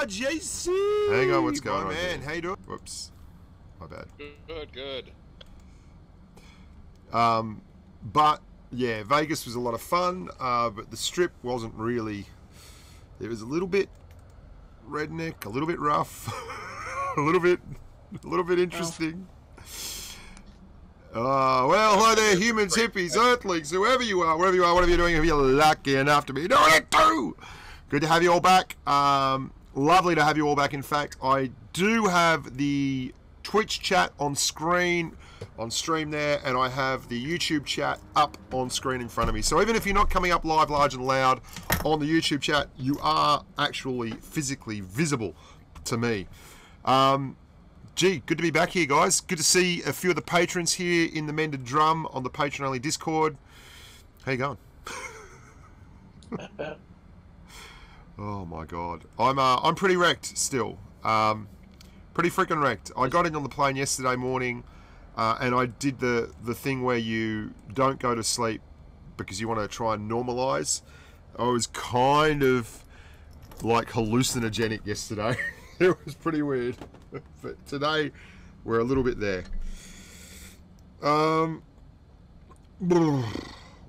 JC! Hang on, what's going on? Man, here? how you doing? Whoops. My bad. Good. But, yeah, Vegas was a lot of fun, but the strip wasn't really... It was a little bit redneck, a little bit rough, a little bit interesting. Well, hello there, humans, hippies, earthlings, whoever you are, wherever you are, whatever you're doing, if you're lucky enough to be doing it too. Good to have you all back. Lovely to have you all back. In fact, I do have the Twitch chat on stream there, and I have the YouTube chat up on screen in front of me. So even if you're not coming up live, large and loud on the YouTube chat, you are actually physically visible to me. Gee, good to be back here, guys. Good to see a few of the patrons here in the Mended Drum on the patron-only Discord. How you going? Oh my God, I'm pretty wrecked still. Pretty freaking wrecked. I got in on the plane yesterday morning, and I did the thing where you don't go to sleep because you want to try and normalize. I was kind of like hallucinogenic yesterday. It was pretty weird. But today, we're a little bit there. Wow.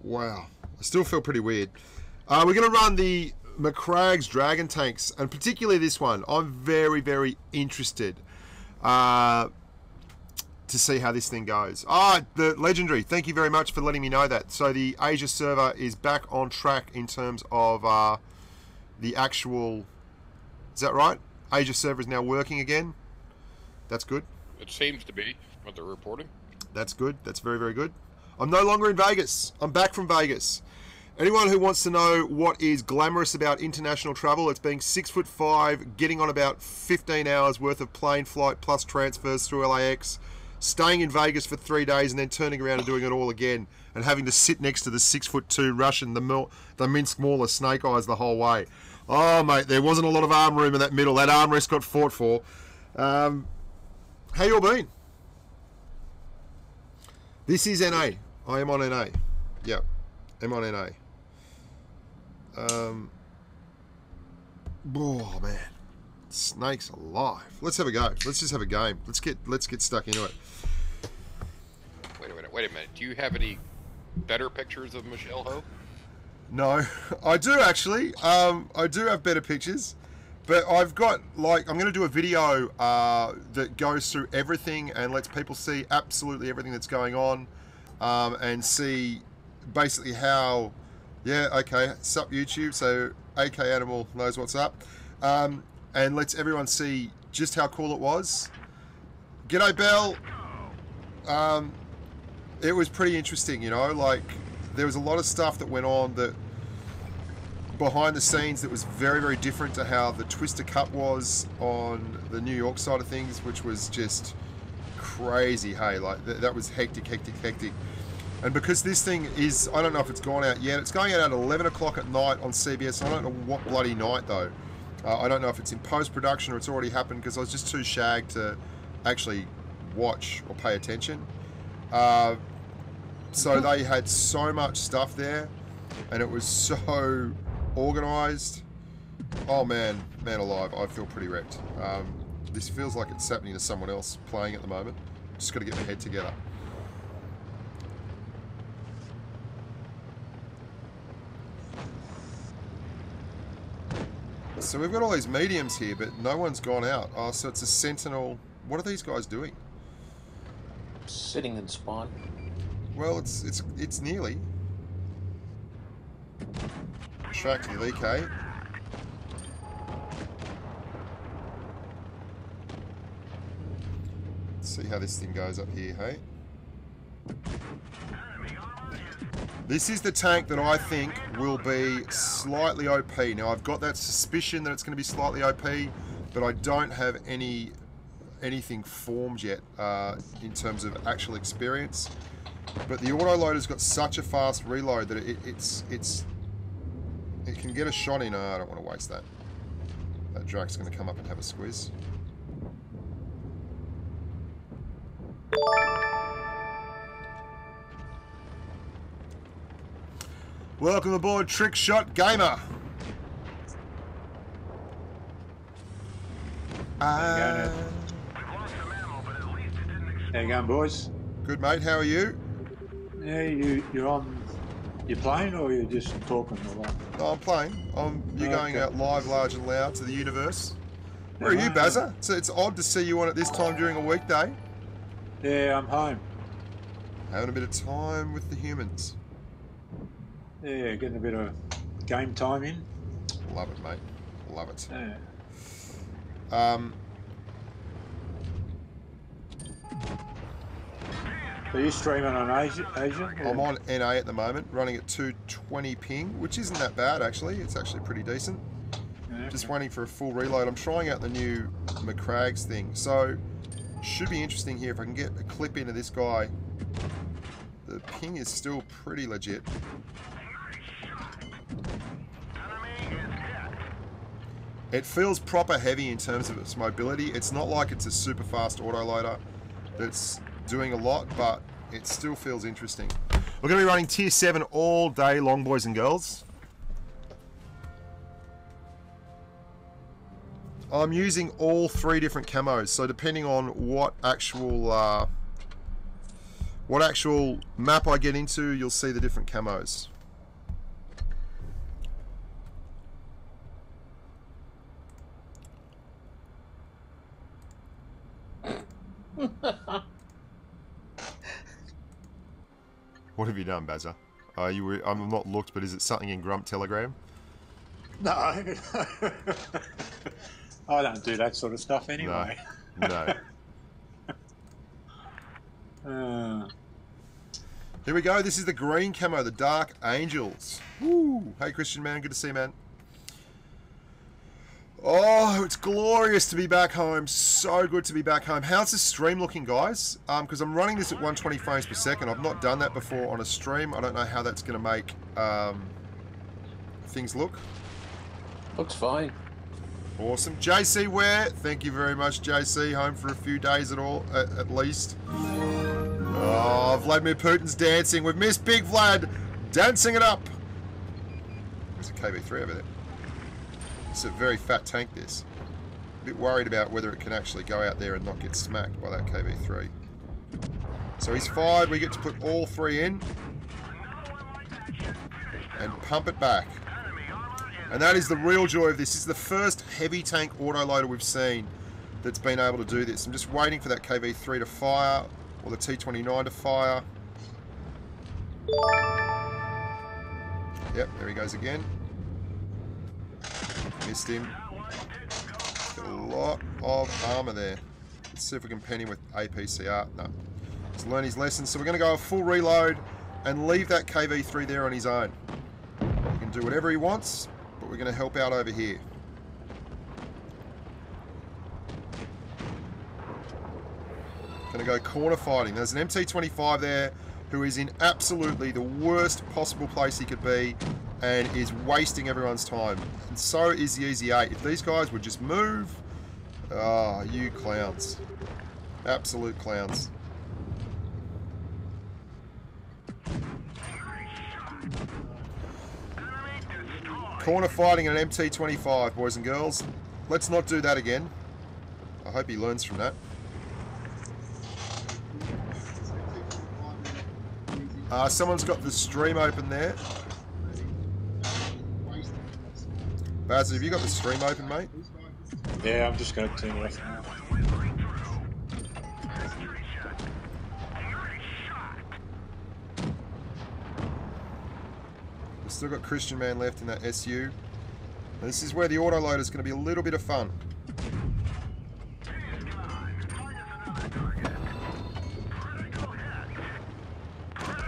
I still feel pretty weird. We're going to run the McCragg's Dragon Tanks, and particularly this one. I'm very, very interested to see how this thing goes. The Legendary, thank you very much for letting me know that. So the Asia server is back on track in terms of the actual... Is that right? Asia server is now working again. That's good. It seems to be, what they're reporting. That's good. That's very, very good. I'm no longer in Vegas. I'm back from Vegas. Anyone who wants to know what is glamorous about international travel, it's being 6'5", getting on about 15 hours worth of plane flight plus transfers through LAX, staying in Vegas for 3 days and then turning around and doing it all again, and having to sit next to the 6'2" Russian, the Minsk Mauler Snake Eyes the whole way. Oh, mate, there wasn't a lot of arm room in that middle. That armrest got fought for. How you all been? This is NA. I am on NA. Yep, I'm on NA. Oh, man. Snakes alive. Let's have a go. Let's just have a game. Let's get stuck into it. Wait a minute. Do you have any better pictures of Michelle Ho? No, I do actually. I do have better pictures, but I've got, like, I'm going to do a video that goes through everything and lets people see absolutely everything that's going on, and see basically how, yeah, okay, sup YouTube, so AK Animal knows what's up, and lets everyone see just how cool it was. G'day, Bell. It was pretty interesting, you know, like, there was a lot of stuff that went on that behind the scenes that was very, very different to how the Twister Cup was on the New York side of things, which was just crazy, hey, like that was hectic. And because this thing is, I don't know if it's gone out yet, it's going out at 11 o'clock at night on CBS. I don't know what bloody night though. I don't know if it's in post-production or it's already happened because I was just too shagged to actually watch or pay attention. So they had so much stuff there, and it was so organised. Oh man alive, I feel pretty wrecked. This feels like it's happening to someone else playing at the moment. Just got to get my head together. So we've got all these mediums here, but no one's gone out. Oh, so it's a sentinel. What are these guys doing? Sitting in spawn. Well, it's nearly. Track to the VK. Let's see how this thing goes up here, hey? This is the tank that I think will be slightly OP. Now, I've got that suspicion that it's going to be slightly OP, but I don't have anything formed yet in terms of actual experience. But the autoloader's got such a fast reload that it can get a shot in. I don't want to waste that. That Drake's going to come up and have a squeeze. Welcome aboard, Trick Shot Gamer. Ah. How you going, boys? Good, mate. How are you? Yeah, you're on your plane, or you're just talking a lot? No, I'm playing. You're going Okay. out live, large and loud to the universe. Where are you, Yeah. Bazza? It's odd to see you on at this time during a weekday. Yeah, I'm home. Having a bit of time with the humans. Yeah, getting a bit of game time in. Love it, mate. Love it. Yeah. Are you streaming on Asia? I'm on NA at the moment, running at 220 ping, which isn't that bad actually. It's actually pretty decent. Yeah. Just waiting for a full reload. I'm trying out the new McCrags thing, so should be interesting here if I can get a clip into this guy. The ping is still pretty legit. It feels proper heavy in terms of its mobility. It's not like it's a super fast autoloader that's doing a lot, but it still feels interesting. We're going to be running tier 7 all day long, boys and girls. I'm using all 3 different camos, so depending on what actual map I get into, you'll see the different camos. What have you done, Bazza? I'm not looked, but is it something in Grump Telegram? No. I don't do that sort of stuff anyway. No. No. Here we go. This is the green camo, the Dark Angels. Woo! Hey, Christian, man. Good to see you, man. Oh, it's glorious to be back home. So good to be back home. How's the stream looking, guys? Because I'm running this at 120 frames per second. I've not done that before on a stream. I don't know how that's going to make things look. Looks fine. Awesome. JC Ware, thank you very much, JC. Home for a few days at least. Oh, Vladimir Putin's dancing. We've missed Big Vlad dancing it up. There's a KV-3 over there. It's a very fat tank, this. A bit worried about whether it can actually go out there and not get smacked by that KV-3. So he's fired. We get to put all 3 in. And pump it back. And that is the real joy of this. This is the first heavy tank autoloader we've seen that's been able to do this. I'm just waiting for that KV-3 to fire, or the T-29 to fire. Yep, there he goes again. Missed him. Got a lot of armor there. Let's see if we can pen him with APCR. No. He's learned his lesson. So we're going to go a full reload and leave that KV-3 there on his own. He can do whatever he wants, but we're going to help out over here. Going to go corner fighting. There's an MT-25 there who is in absolutely the worst possible place he could be and is wasting everyone's time. And so is the Easy 8. If these guys would just move... Ah, oh, you clowns. Absolute clowns. Corner fighting an MT-25, boys and girls. Let's not do that again. I hope he learns from that. Someone's got the stream open there. Baz, have you got the stream open, mate? Yeah, I'm just going to turn it off now. We've still got Christian Man left in that SU. This is where the autoloader is going to be a little bit of fun.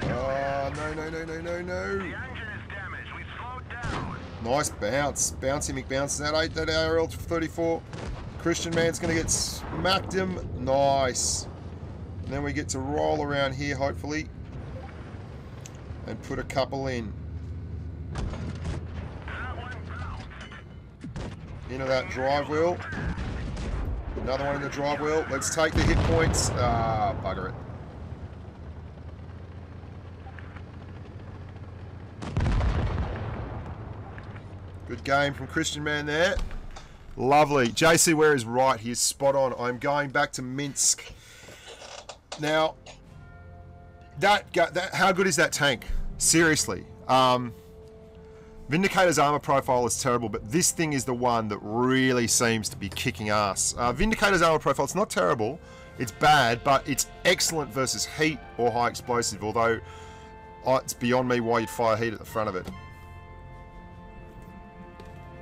Oh, no. Nice bounce. Bouncy McBounce. That ARL 34. Christian Man's going to get smacked him. Nice. And then we get to roll around here, hopefully. And put a couple in. Into that drive wheel. Another one in the drive wheel. Let's take the hit points. Ah, bugger it. Good game from Christian Man there. Lovely. JC Ware is right. He is spot on. I'm going back to Minsk. Now, how good is that tank? Seriously. Vindicator's armor profile is terrible, but this thing is the one that really seems to be kicking ass. Vindicator's armor profile, it's not terrible. It's bad, but it's excellent versus heat or high explosive, although it's beyond me why you'd fire heat at the front of it.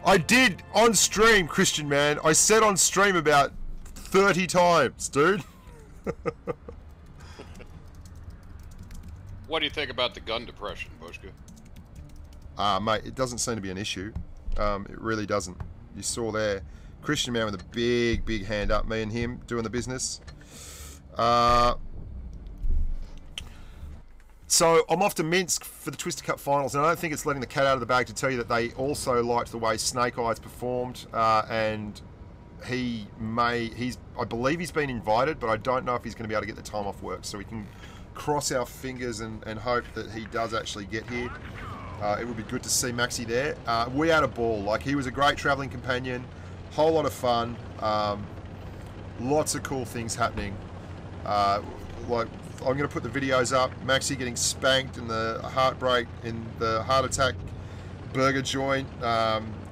I did on stream, Christian man. I said on stream about 30 times, dude. What do you think about the gun depression, Bushka? Mate, it doesn't seem to be an issue. It really doesn't. You saw there, Christian man with a big, big hand up, me and him doing the business. So I'm off to Minsk for the Twister Cup finals, and I don't think it's letting the cat out of the bag to tell you that they also liked the way Snake Eyes performed, and I believe he's been invited, but I don't know if he's going to be able to get the time off work, so we can cross our fingers and hope that he does actually get here. It would be good to see Maxi there. We had a ball. Like, he was a great travelling companion, whole lot of fun, lots of cool things happening. Like, I'm going to put the videos up. Maxi getting spanked in the heartbreak, in the heart attack burger joint,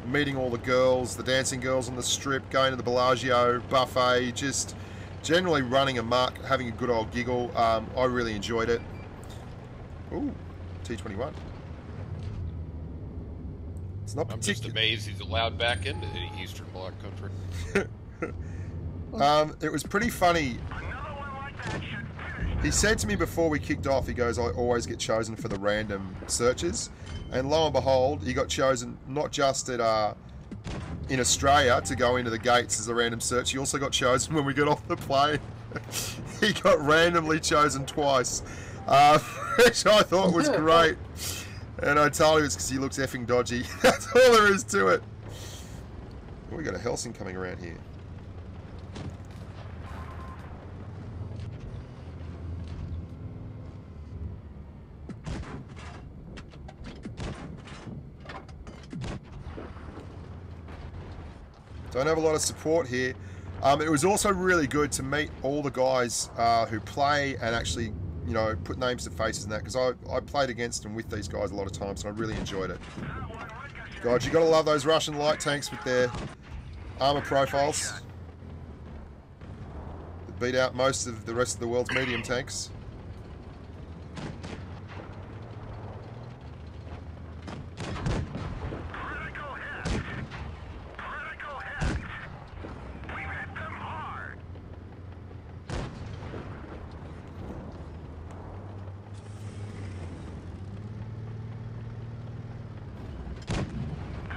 meeting all the girls, the dancing girls on the strip, going to the Bellagio buffet, just generally running amok, having a good old giggle. I really enjoyed it. Ooh, T21. It's not I'm just amazed he's allowed back into the Eastern Bloc country. It was pretty funny. He said to me before we kicked off, he goes, I always get chosen for the random searches. And lo and behold, he got chosen not just at in Australia to go into the gates as a random search, he also got chosen when we got off the plane. He got randomly chosen twice, which I thought was great. And I told him it's because he looks effing dodgy. That's all there is to it. Oh, we got a Helsing coming around here. Don't have a lot of support here. It was also really good to meet all the guys who play and actually, you know, put names to faces and that, because I played against and with these guys a lot of times, and I really enjoyed it. God, you gotta love those Russian light tanks with their armor profiles that beat out most of the rest of the world's medium tanks.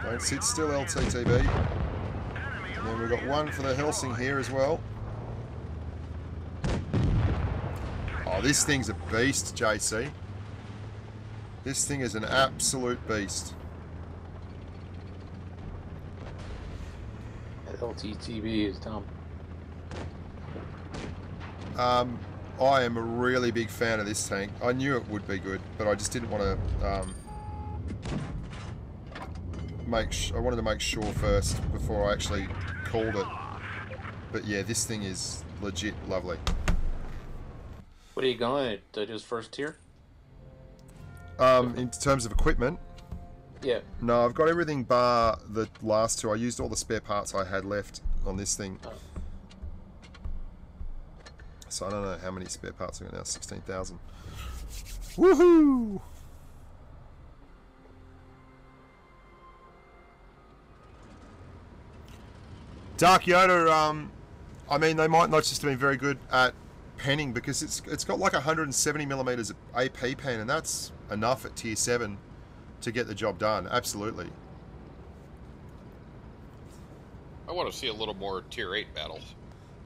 Don't sit still, LTTB. And then we've got one for the Helsing here as well. Oh, this thing's a beast, JC. This thing is an absolute beast. That LTTB is dumb. I am a really big fan of this tank. I knew it would be good, but I just didn't want to I wanted to make sure first before I actually called it. But yeah, this thing is legit lovely. What are you going to do? First tier? In terms of equipment, Yeah. no, I've got everything bar the last two. I used all the spare parts I had left on this thing. Oh. So I don't know how many spare parts I got now. 16,000. Woohoo! Dark Yoda, I mean, they might not just have been very good at penning, because it's got like 170mm AP pen, and that's enough at tier 7 to get the job done. Absolutely. I want to see a little more tier 8 battles.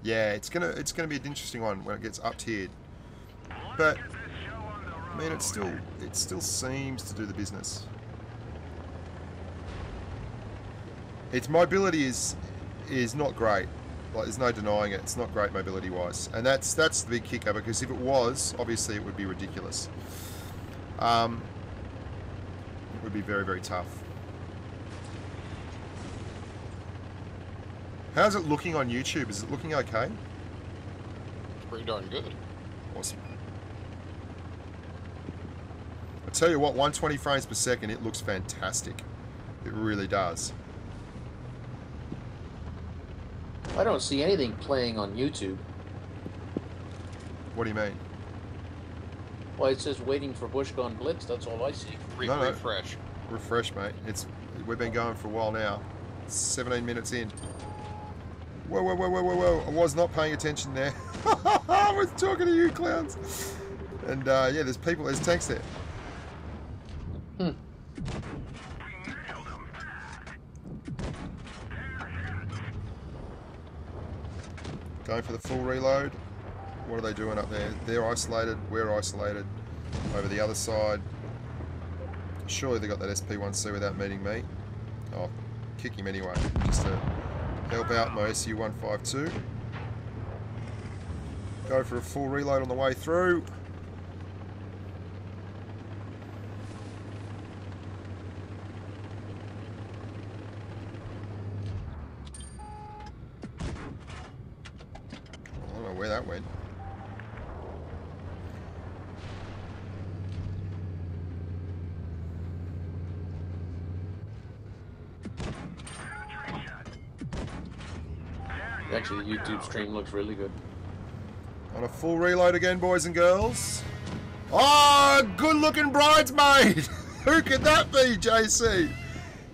Yeah, it's gonna be an interesting one when it gets up tiered. But I mean, it still seems to do the business. Its mobility is not great. Like, there's no denying it. It's not great mobility wise, and that's the big kicker, because if it was, obviously it would be ridiculous. It would be very, very tough. How's it looking on YouTube? Is it looking okay? It's pretty darn good. Awesome. I tell you what, 120 frames per second, it looks fantastic. It really does. I don't see anything playing on YouTube. What do you mean? Well, it says waiting for Bushka on Blitz. That's all I see. No. Refresh. Refresh, mate. We've been going for a while now. 17 minutes in. Whoa. I was not paying attention there. I was talking to you, clowns. And, yeah, there's tanks there. Going for the full reload. What are they doing up there? They're isolated. We're isolated. Over the other side. Surely they got that SP1C without meeting me. I'll kick him anyway, just to help out my SU-152. Go for a full reload on the way through. I don't know where that went. Actually, the YouTube stream looks really good. On a full reload again, boys and girls. Oh, good looking bridesmaid! Who could that be, JC?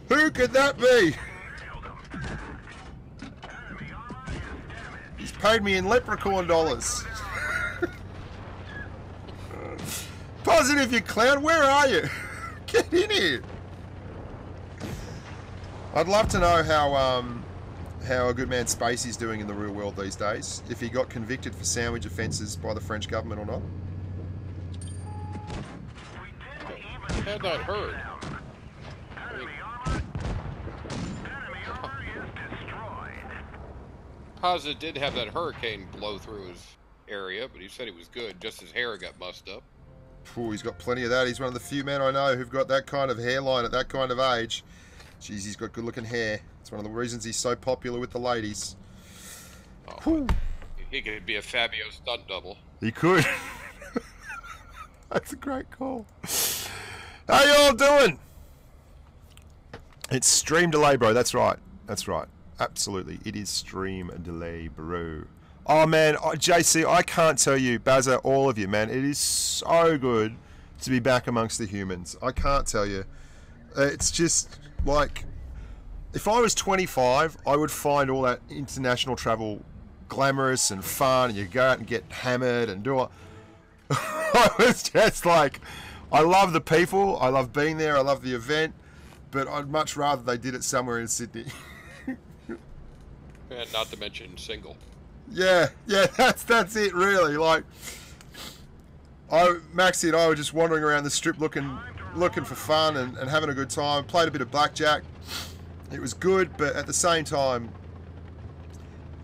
Who could that be? He's paid me in leprechaun dollars. Positive, you clown. Where are you? Get in here. I'd love to know how a good man Spacey's doing in the real world these days. If he got convicted for sandwich offences by the French government or not. Had that heard. HOOZAH did have that hurricane blow through his area, but he said he was good. Just his hair got mussed up. Ooh, he's got plenty of that. He's one of the few men I know who've got that kind of hairline at that kind of age. Jeez, he's got good looking hair. It's one of the reasons he's so popular with the ladies. Oh, he could be a Fabio stunt double. He could. That's a great call. How y'all doing? It's stream delay, bro. That's right. That's right. Absolutely. It is stream delay, bro. Oh, man. JC, I can't tell you, Bazza, all of you, man. It is so good to be back amongst the humans. I can't tell you. It's just like, if I was 25, I would find all that international travel glamorous and fun, and you go out and get hammered and do it. I was just like, I love the people, I love being there, I love the event, but I'd much rather they did it somewhere in Sydney. And not to mention single. Yeah, that's it really. Like, Maxie and I were just wandering around the strip looking for fun and having a good time. Played a bit of blackjack. It was good, but at the same time,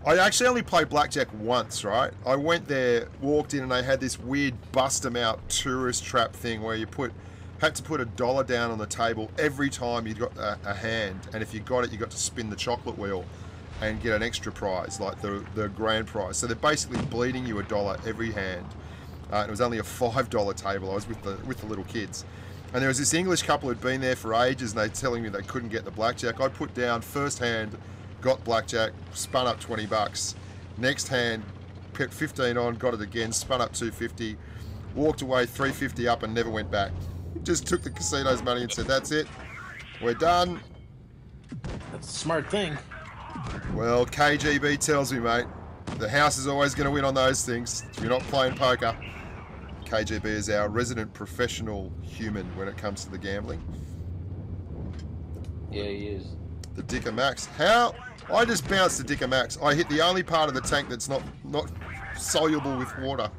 I actually only played blackjack once, right? I went there, walked in, and they had this weird bust-em-out tourist trap thing where you had to put $1 down on the table every time you got a hand, and if you got it, you got to spin the chocolate wheel and get an extra prize, like the grand prize. So they're basically bleeding you $1 every hand. It was only a $5 table. I was with the little kids. And there was this English couple who'd been there for ages, and they're telling me they couldn't get the blackjack. I put down first hand, got blackjack, spun up 20 bucks. Next hand, put 15 on, got it again, spun up 250, walked away 350 up and never went back. Just took the casino's money and said, that's it, we're done. That's a smart thing. Well, KGB tells me, mate, the house is always going to win on those things. If you're not playing poker. KGB is our resident professional human when it comes to the gambling. Yeah, he is. The Dicker Max. How? I just bounced the Dicker Max. I hit the only part of the tank that's not soluble with water.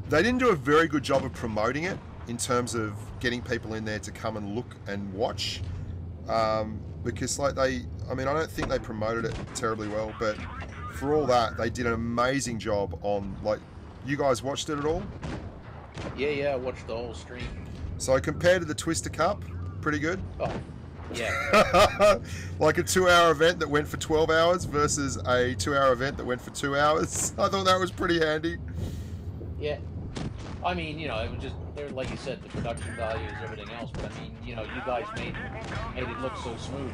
They didn't do a very good job of promoting it in terms of getting people in there to come and look and watch. Because like I don't think they promoted it terribly well, but for all that, they did an amazing job on, like, you guys watched it at all? Yeah, I watched the whole stream. So compared to the Twister Cup, pretty good. Oh, yeah. Like a 2-hour event that went for 12 hours versus a 2-hour event that went for 2 hours. I thought that was pretty handy. Yeah. I mean, you know, it was just, like you said, the production values, everything else. But I mean, you know, you guys made it look so smooth.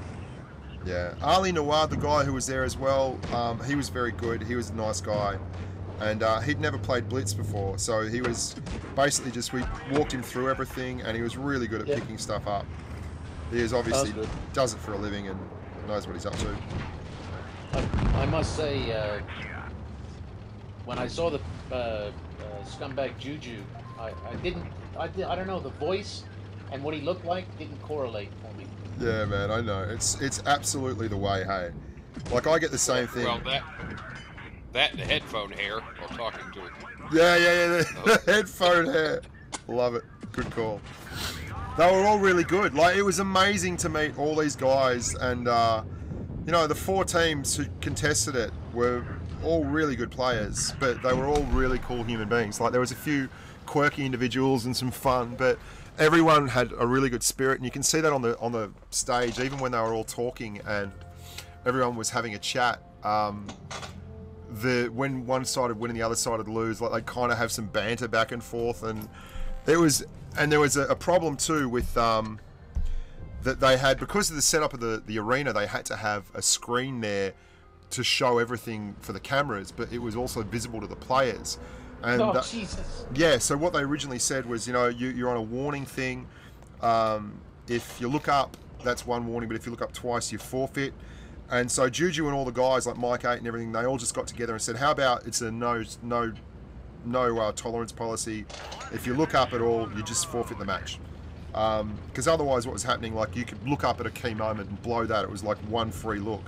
Yeah. Ali Noir, the guy who was there as well, he was very good. He was a nice guy. And he'd never played Blitz before. So he was basically just, we walked him through everything and he was really good at picking stuff up. He is obviously does it for a living and knows what he's up to. I must say, when I saw the scumbag Juju, I don't know, the voice and what he looked like didn't correlate for me. Yeah, man, I know. It's absolutely the way, hey. Like, I get the same thing. Well, that and the headphone hair while talking to it. Yeah, the headphone hair. Love it. Good call. They were all really good. Like, it was amazing to meet all these guys, and you know, the 4 teams who contested it were all really good players, but they were all really cool human beings. Like, there was a few quirky individuals and some fun, but everyone had a really good spirit, and you can see that on the stage, even when they were all talking and everyone was having a chat. When one side would win and the other side would lose, like, they kind of have some banter back and forth, and there was a problem too with that they had, because of the setup of the arena, they had to have a screen there to show everything for the cameras, but it was also visible to the players. And Jesus. Yeah, so what they originally said was, you know, you're on a warning thing. If you look up, that's one warning, but if you look up twice, you forfeit. And so Juju and all the guys, like Mike 8 and everything, they all just got together and said, how about it's a no tolerance policy. If you look up at all, you just forfeit the match. Because otherwise what was happening, like, you could look up at a key moment and blow that. It was like one free look.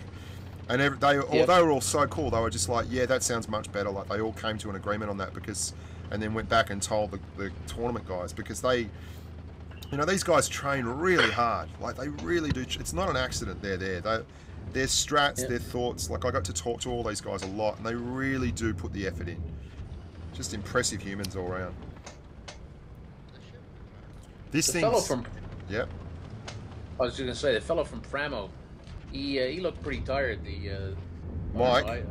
And they were all so cool. They were just like, yeah, that sounds much better. Like, they all came to an agreement on that, and then went back and told the tournament guys, because they, you know, these guys train really hard. Like, they really do. It's not an accident they're there. Their strats, their thoughts. Like, I got to talk to all these guys a lot, and they really do put the effort in. Just impressive humans all around. This thing. Yep. I was just gonna say, the fellow from Framo, he looked pretty tired. Mike. I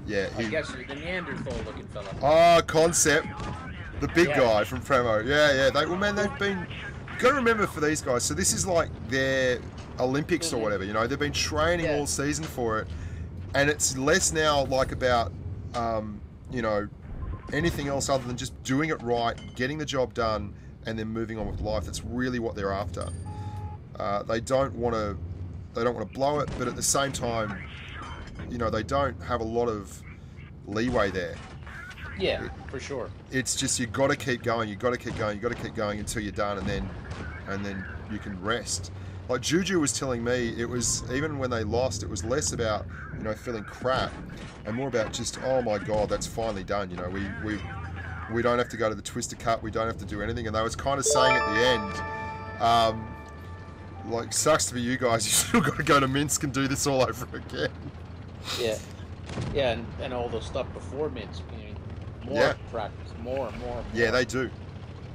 guess the Neanderthal-looking fellow. Ah, Concept, the big guy from Framo. Yeah. They've been. You got to remember, for these guys, so this is like their Olympics or whatever. You know, they've been training all season for it, and it's less now like about you know, anything else other than just doing it right, getting the job done, and then moving on with life. That's really what they're after. They don't want to blow it, but at the same time, you know, they don't have a lot of leeway there. Yeah, for sure. It's just, you got to keep going. You got to keep going. You got to keep going until you're done, and then you can rest. Like Juju was telling me, it was, even when they lost, it was less about, you know, feeling crap, and more about just, oh my God, that's finally done. You know, we don't have to go to the Twister Cup. We don't have to do anything. And they was kind of saying at the end, like, sucks to be you guys. You still got to go to Minsk and do this all over again. Yeah, and all the stuff before Minsk. You know, more practice, more. Yeah, they do,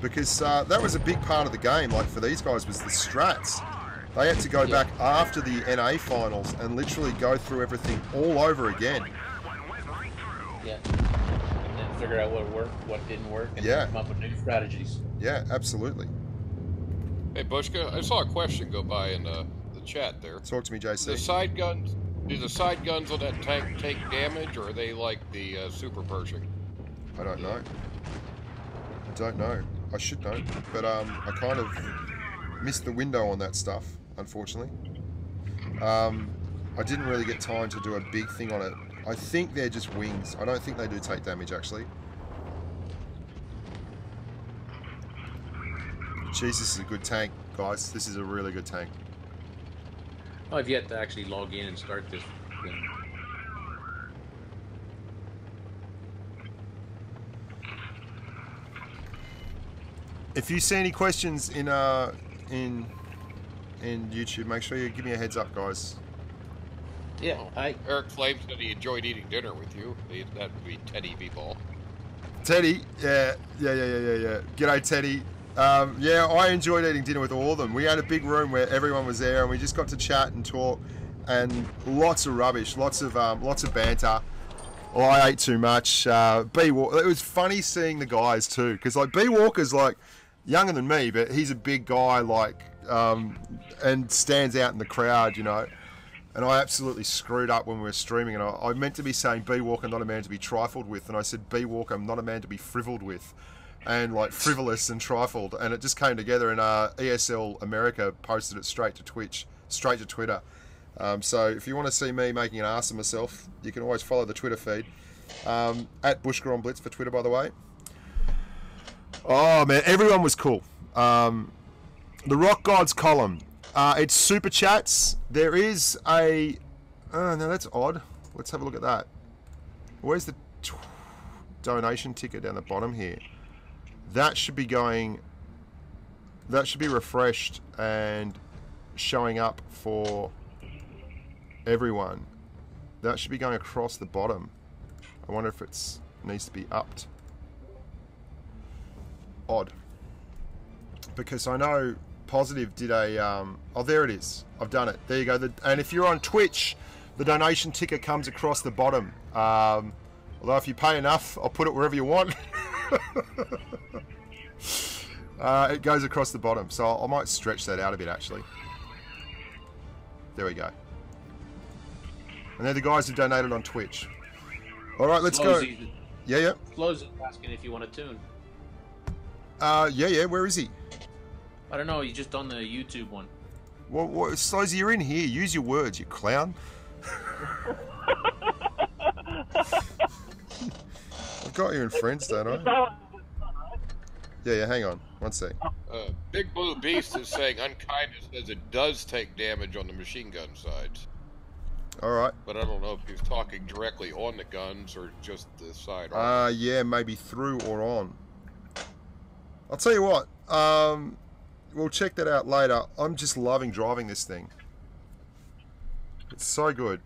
because that was a big part of the game. Like, for these guys, was the strats. They had to go back after the NA finals and literally go through everything all over again. Yeah. And then figure out what worked, what didn't work, and come up with new strategies. Yeah, absolutely. Hey, Bushka, I saw a question go by in the chat there. Talk to me, JC. Do the side guns on that tank take damage, or are they like the Super Pershing? I don't know. I should know, but I kind of missed the window on that stuff, unfortunately. I didn't really get time to do a big thing on it. I think they're just wings. I don't think they do take damage, actually. Jeez, this is a good tank, guys. This is a really good tank. I've yet to actually log in and start this thing. If you see any questions in YouTube, make sure you give me a heads up, guys. Yeah, Eric Flames said he enjoyed eating dinner with you. That would be Teddy B-Ball. Teddy, yeah. G'day, Teddy. Yeah, I enjoyed eating dinner with all of them. We had a big room where everyone was there, and we just got to chat and talk, and lots of rubbish, lots of banter. Oh, I ate too much. It was funny seeing the guys too, because like B Walker's like younger than me, but he's a big guy, like, and stands out in the crowd, you know. And I absolutely screwed up when we were streaming, and I meant to be saying B Walker, not a man to be trifled with, and I said B Walker, not a man to be frivoled with. And like frivolous and trifled, and it just came together, and ESL America posted it straight to Twitter. So if you want to see me making an ass of myself, you can always follow the Twitter feed at Bushka on Blitz for Twitter, by the way. Oh man, everyone was cool. The Rock Gods column, it's super chats. There is a no, that's odd. Let's have a look at that. Where's the donation ticket down the bottom here? That should be going, that should be refreshed and showing up for everyone. That should be going across the bottom. I wonder if it needs to be upped. Odd. Because I know Positive did a, oh there it is. I've done it. There you go. And if you're on Twitch, the donation ticker comes across the bottom. Although if you pay enough, I'll put it wherever you want. It goes across the bottom, so I might stretch that out a bit actually. There we go. And they're the guys who donated on Twitch. Alright, let's go. Yeah. Flo's asking if you want a tune. Yeah, where is he? I don't know, he's just on the YouTube one. What, Slozy, you're in here. Use your words, you clown. I've got you in friends, don't I? Yeah, hang on. One sec. Big Blue Beast is saying unkindness says it does take damage on the machine gun sides. Alright. But I don't know if he's talking directly on the guns or just the side. Yeah, maybe through or on. I'll tell you what. We'll check that out later. I'm just loving driving this thing. It's so good.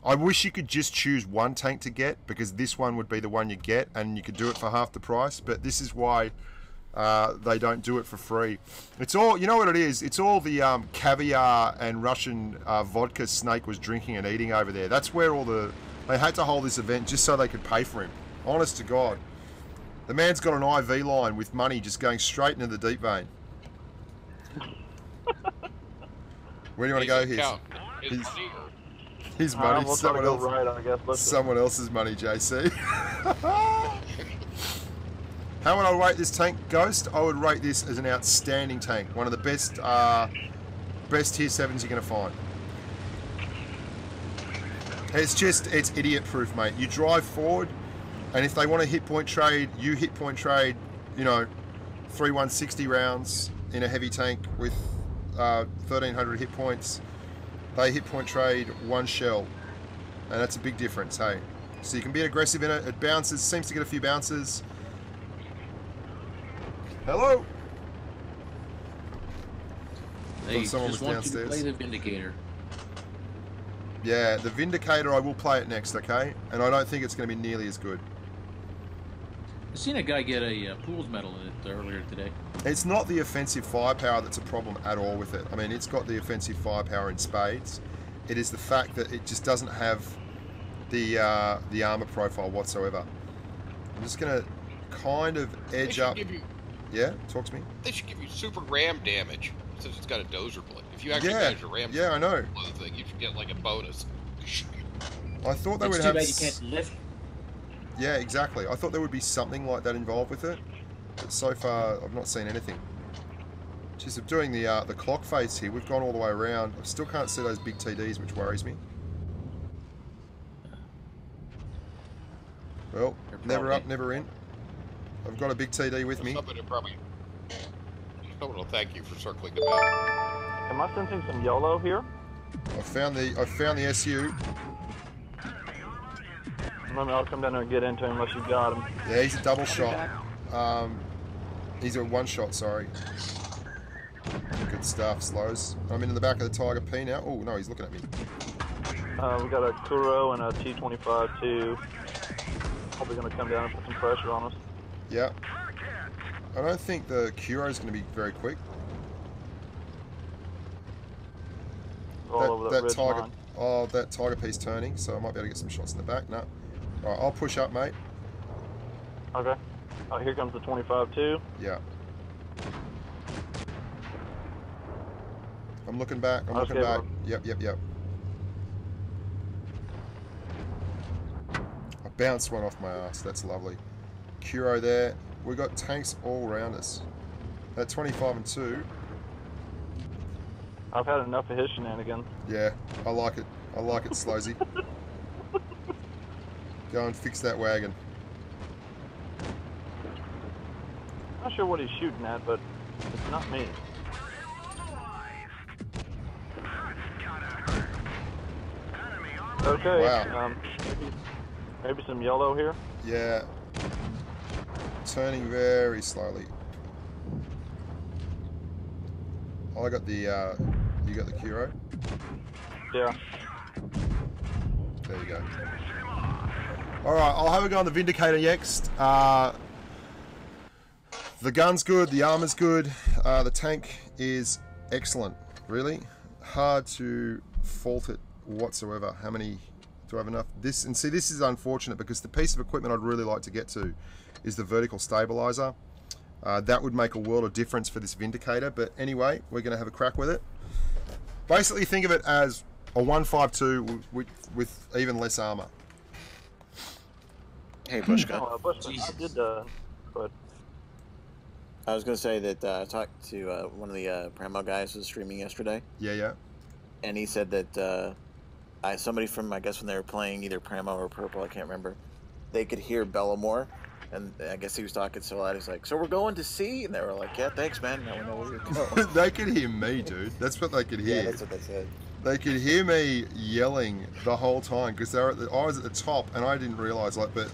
I wish you could just choose one tank to get, because this one would be the one you get, and you could do it for half the price. But this is why they don't do it for free. It's all, you know what it is? It's all the caviar and Russian vodka Snake was drinking and eating over there. That's where all the... They had to hold this event just so they could pay for him. Honest to God. The man's got an IV line with money just going straight into the deep vein. Where do you want to go here? His money, we'll someone else. Right, I guess. Someone else's money, JC. How would I rate this tank, Ghost? I would rate this as an outstanding tank. One of the best, best tier 7s you're going to find. It's idiot-proof, mate. You drive forward, and if they want to hit point trade, you hit point trade, you know, 3 160 rounds in a heavy tank with 1,300 hit points. They hit point trade 1 shell, and that's a big difference, hey. So you can be aggressive in it. It bounces, seems to get a few bounces. Hello? They someone just was want downstairs. you to play the Vindicator. Yeah, the Vindicator, I will play it next, okay? And I don't think it's going to be nearly as good. I've seen a guy get a Pools medal in it earlier today. It's not the offensive firepower that's a problem at all with it. I mean, it's got the offensive firepower in spades. It is the fact that it just doesn't have the armor profile whatsoever. I'm just going to kind of edge up. Yeah, talk to me. They should give you super ram damage since it's got a dozer blade. If you actually manage a ram, I know. Thing, you should get like a bonus. I thought they would too have. Bad you can't lift. Yeah, exactly. I thought there would be something like that involved with it, but so far I've not seen anything. Just doing the clock face here, we've gone all the way around. I still can't see those big TDs, which worries me. Well, never up, never in. I've got a big TD with me. Someone will thank you for circling the map. Am I sensing some YOLO here? I found the SU. I'll come down there and get into him unless you got him. Yeah, he's a double shot. He's a 1 shot, sorry. Good stuff, Slows. I'm in the back of the Tiger P now. Oh, no, he's looking at me. We got a Kuro and a T-25 too. Probably going to come down and put some pressure on us. Yeah. I don't think the Curo is going to be very quick. All over that ridge target, line. oh, that tiger piece turning, so I might be able to get some shots in the back. No. Alright, I'll push up, mate. Okay. Oh, here comes the 25-2. Yeah. I'm looking back. I'm looking Okay, back. bro. Yep. I bounced one off my ass. That's lovely. Curo there. We got tanks all around us. That 25 and 2. I've had enough of his shenanigans. Yeah, I like it. I like it, Slowsy. Go and fix that wagon. Not sure what he's shooting at, but it's not me. Okay. Wow. Maybe some yellow here. Yeah. Turning very slowly. I got the, you got the Curo? Yeah. There you go. Alright, I'll have a go on the Vindicator next. The gun's good, the armor's good, the tank is excellent. Really hard to fault it whatsoever. How many do I have enough? This is unfortunate because the piece of equipment I'd really like to get to is the vertical stabilizer. That would make a world of difference for this Vindicator, but anyway, we're going to have a crack with it. Basically think of it as a 152 with even less armor. Hey, Bushka. Oh, Bushka, I did, but I was going to say that I talked to one of the Primo guys who was streaming yesterday, Yeah. and he said that somebody from, I guess when they were playing either Primo or Purple, I can't remember, they could hear Bellamore, and I guess he was talking so loud, he's like, so we're going to sea? And they were like, yeah, thanks, man. Now we know where we're going. They could hear me, dude. That's what they could hear. Yeah, that's what they said. They could hear me yelling the whole time because I was at the top and I didn't realise, but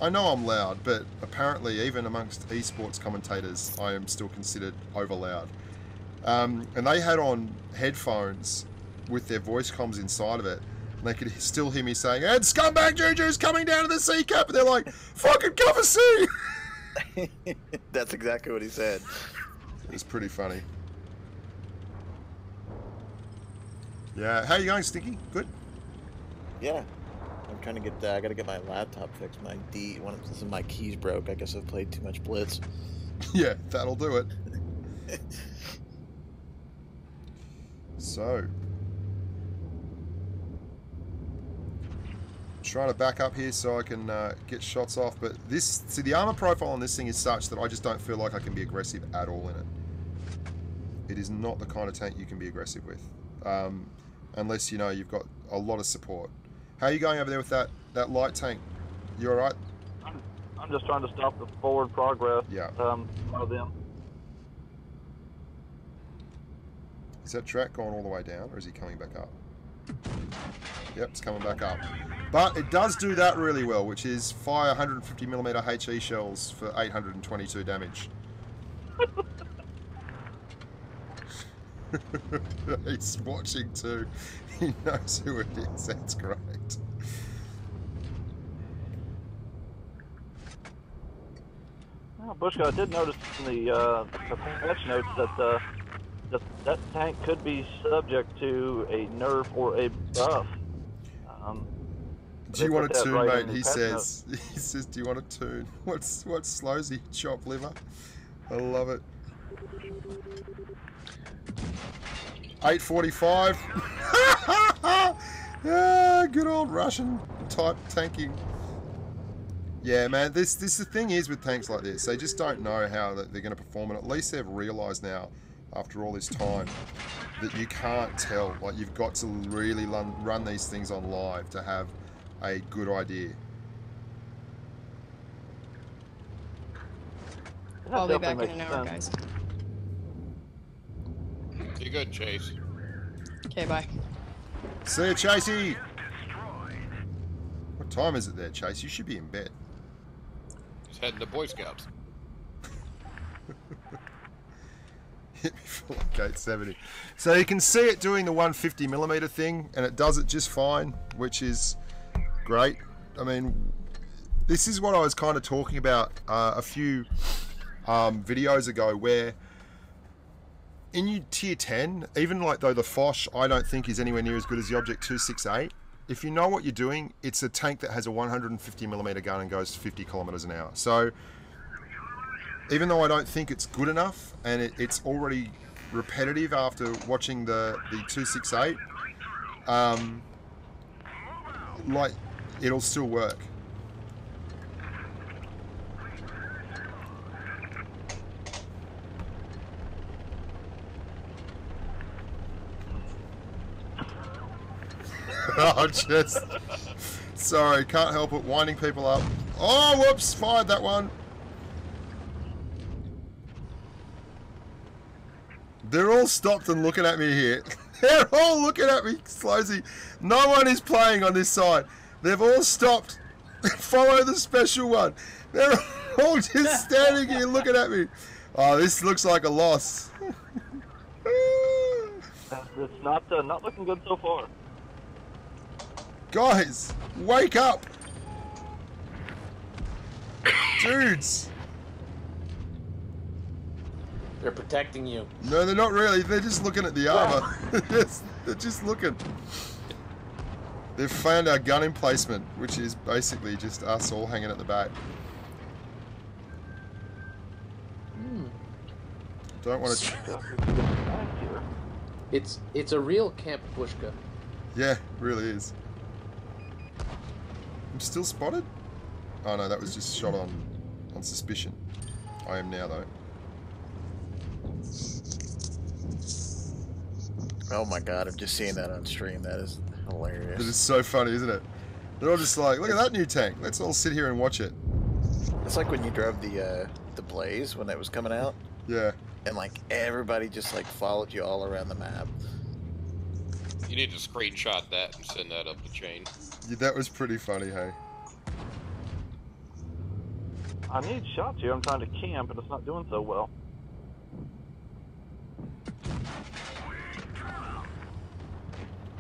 I know I'm loud, but apparently even amongst esports commentators, I am still considered over loud. And they had on headphones with their voice comms inside of it, and they could still hear me saying, and scumbag Juju's coming down to the sea cap, and they're like, fucking cover sea! That's exactly what he said. It was pretty funny. Yeah, how you going, Stinky? Good? Yeah. I'm trying to get, I gotta get my laptop fixed. Some of my keys broke. I guess I've played too much Blitz. Yeah, that'll do it. So, trying to back up here so I can get shots off, but the armor profile on this thing is such that I just don't feel like I can be aggressive at all in it. It is not the kind of tank you can be aggressive with, unless you know you've got a lot of support. How are you going over there with that light tank? You all right? I'm just trying to stop the forward progress. Yeah. Of them. Is that track going all the way down, or is he coming back up? Yep, it's coming back up. But it does do that really well, which is fire 150mm HE shells for 822 damage. He's watching too. He knows who it is. That's great. Well, Bushka, I did notice in the patch notes that that tank could be subject to a nerf or a buff. Do you want a tune, right mate? He says, do you want a tune? What's Slowsy? Chopped liver? I love it. 845. Ah, good old Russian type tanking. Yeah, man, the thing is with tanks like this, they just don't know how they're going to perform, and at least they've realised now, after all this time, that you can't tell. Like, you've got to really run these things on live to have a good idea. I'll be back in an hour, guys. You good, Chase? Okay, bye. See you, Chasey! What time is it there, Chase? You should be in bed. He's heading to Boy Scouts. Hit me for like 870. So you can see it doing the 150mm thing, and it does it just fine, which is great. I mean, this is what I was kind of talking about a few videos ago where in tier 10, even like though the Foch I don't think is anywhere near as good as the Object 268, if you know what you're doing, it's a tank that has a 150mm gun and goes 50 kilometers an hour. So even though I don't think it's good enough, and it's already repetitive after watching the 268, like, it'll still work. Oh, just... Sorry, can't help it, winding people up. Oh, whoops, fired that one. They're all stopped and looking at me here. They're all looking at me, Slowsy. No one is playing on this side. They've all stopped. Follow the special one. They're all just standing here looking at me. Oh, this looks like a loss. It's not looking good so far. Guys, wake up. Dudes. They're protecting you. No, they're not really. They're just looking at the armor. They're just looking. They've found our gun emplacement, which is basically just us all hanging at the back. Don't want to... It's a real Camp Bushka. Yeah, it really is. I'm still spotted? Oh no, that was just shot on suspicion. I am now though. Oh my god, I'm just seeing that on stream. That is hilarious. It is so funny, isn't it? They're all just like, look at that new tank. Let's all sit here and watch it. It's like when you drove the Blaze when it was coming out. Yeah. And like everybody just like followed you all around the map. You need to screenshot that and send that up the chain. Yeah, that was pretty funny, hey? I need shots here. I'm trying to camp, and it's not doing so well.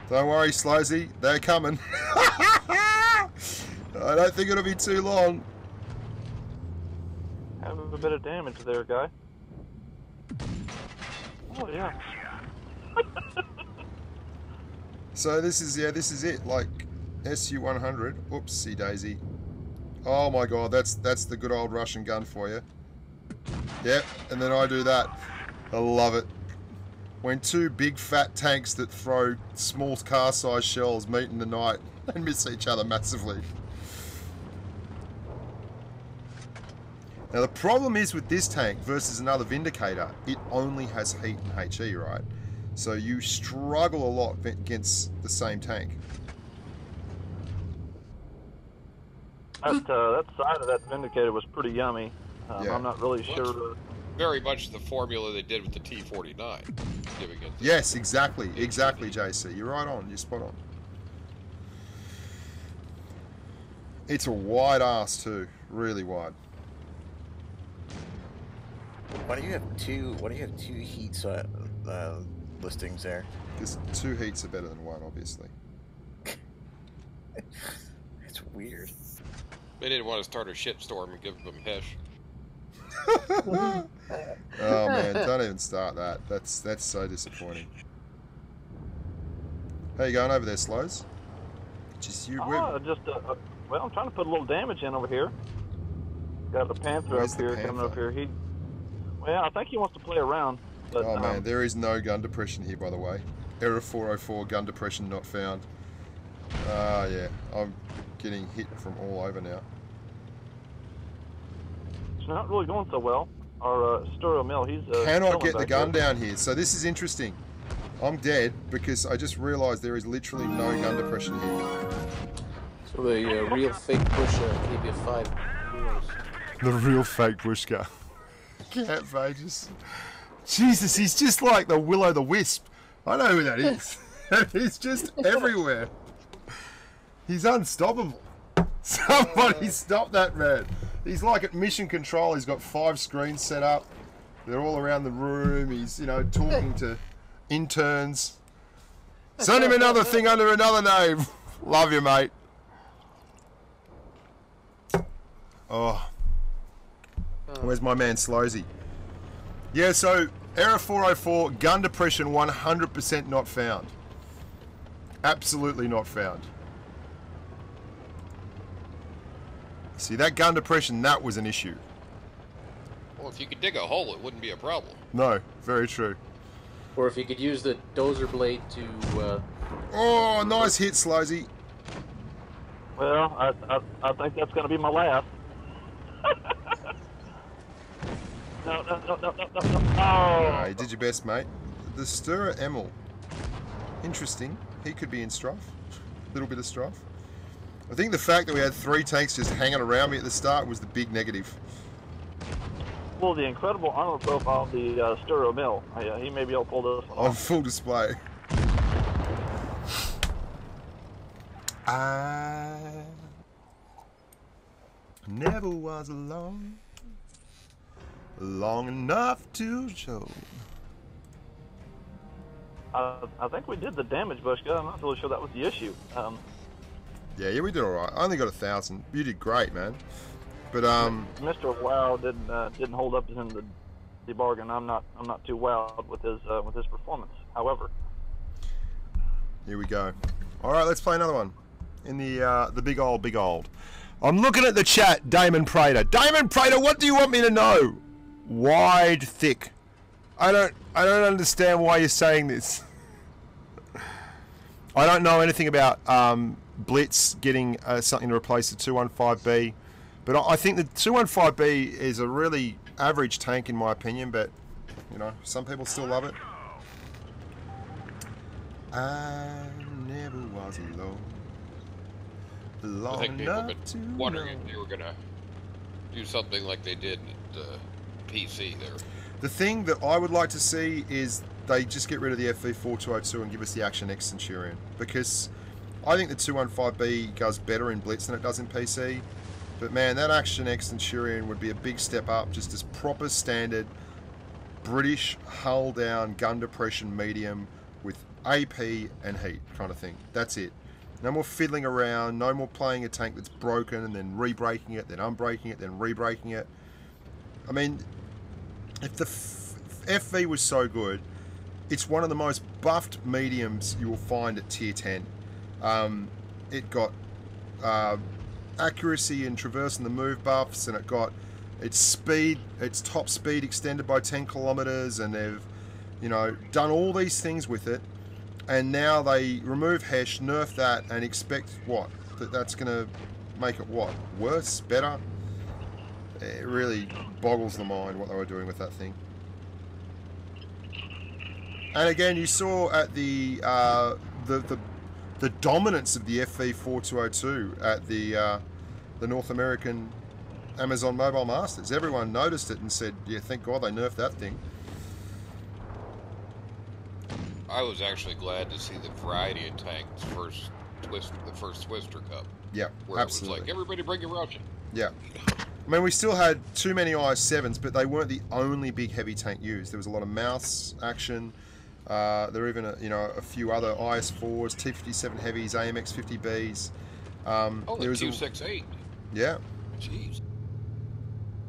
Don't worry, Slowsy. They're coming. I don't think it'll be too long. Have a bit of damage there, guy. Oh, yeah. So this is it, like SU-100. Oopsie daisy. Oh my god, that's the good old Russian gun for you. Yep, and then I do that. I love it. When two big fat tanks that throw small car-sized shells meet in the night and miss each other massively. Now the problem is with this tank versus another Vindicator, it only has heat and HE, right? So you struggle a lot against the same tank. That side of that Vindicator was pretty yummy. Yeah. I'm not really sure. Very much the formula they did with the T-49. Giving it Yes, exactly, JC. You're right on. You're spot on. It's a wide ass too, really wide. Why do you have two heat listings there? Because two heats are better than one, obviously. It's weird. They didn't want to start a shitstorm and give them hesh. Oh man, don't even start that. That's so disappointing. How you going over there, Slows? Just you. Well, I'm trying to put a little damage in over here. Got a Panther Where's up the here, Panther? coming up here. Well, I think he wants to play around. But, Oh man, there is no gun depression here, by the way. Error 404, gun depression not found. Ah, yeah, I'm getting hit from all over now. It's not really going so well. Our Stereo Mill, he's Cannot killing get the back gun there. down here, so this is interesting. I'm dead because I just realised there is literally no gun depression here. So the real fake Bushka gave you 5 euros. The real fake Bushka. Cat pages. Jesus, he's just like the Will-O-the-Wisp. I know who that is. He's just everywhere. He's unstoppable. Somebody stop that man. He's like at mission control. He's got 5 screens set up. They're all around the room. He's, talking to interns. Send him another thing under another name. Love you, mate. Oh. Where's my man Slowsy? Yeah, so Error 404, gun depression 100% not found. Absolutely not found. See, that gun depression, that was an issue. Well, if you could dig a hole, it wouldn't be a problem. No, very true. Or if you could use the dozer blade to... Oh, nice hit, Slowsy. Well, I think that's going to be my last. No. Oh, you did your best, mate. The Stirrer Emil. Interesting. He could be in strife. A little bit of strife. I think the fact that we had 3 tanks just hanging around me at the start was the big negative. Well, the incredible armor profile of the Stirrer Mill. He may be able to pull this one On off. full display. I never was alone long enough to show. I think we did the damage, Bushka. I'm not really sure that was the issue. Yeah, we did all right. I only got 1,000. You did great, man. But Mr. Wow didn't hold up in the bargain. I'm not too wowed with his performance. However, here we go. All right, let's play another one in the big old. I'm looking at the chat, Damon Prater. Damon Prater, what do you want me to know? Wide, thick. I don't understand why you're saying this. I don't know anything about Blitz getting something to replace the 215B, but I think the 215B is a really average tank in my opinion, but you know, some people still love it. I never was alone. I think people have been wondering if they were going to do something like they did at PC there. The thing that I would like to see is they just get rid of the FV4202 and give us the Action X Centurion, because I think the 215B does better in Blitz than it does in PC. But man, that Action X Centurion would be a big step up, just as proper standard British hull down gun depression medium with AP and heat kind of thing. That's it. No more fiddling around, no more playing a tank that's broken and then re-breaking it, then unbreaking it, then re-breaking it. I mean, if the FV was so good, it's one of the most buffed mediums you will find at tier 10. It got accuracy and traversing the move buffs, and it got its speed, its top speed extended by 10 kilometers, and they've, you know, done all these things with it. And now they remove Hesh, nerf that, and expect what? That's going to make it what? Worse? Better? It really boggles the mind what they were doing with that thing. And again, you saw at the dominance of the FV4202 at the North American Amazon Mobile Masters. Everyone noticed it and said, yeah, thank God they nerfed that thing. I was actually glad to see the variety of tanks the first Twister Cup. Yeah, where absolutely. It was like, everybody bring your Rouchin. Yeah. I mean, we still had too many IS-7s, but they weren't the only big heavy tank used. There was a lot of mouse action. There were even a few other IS-4s, T-57 heavies, AMX-50Bs. Oh, the 268. Yeah. Jeez.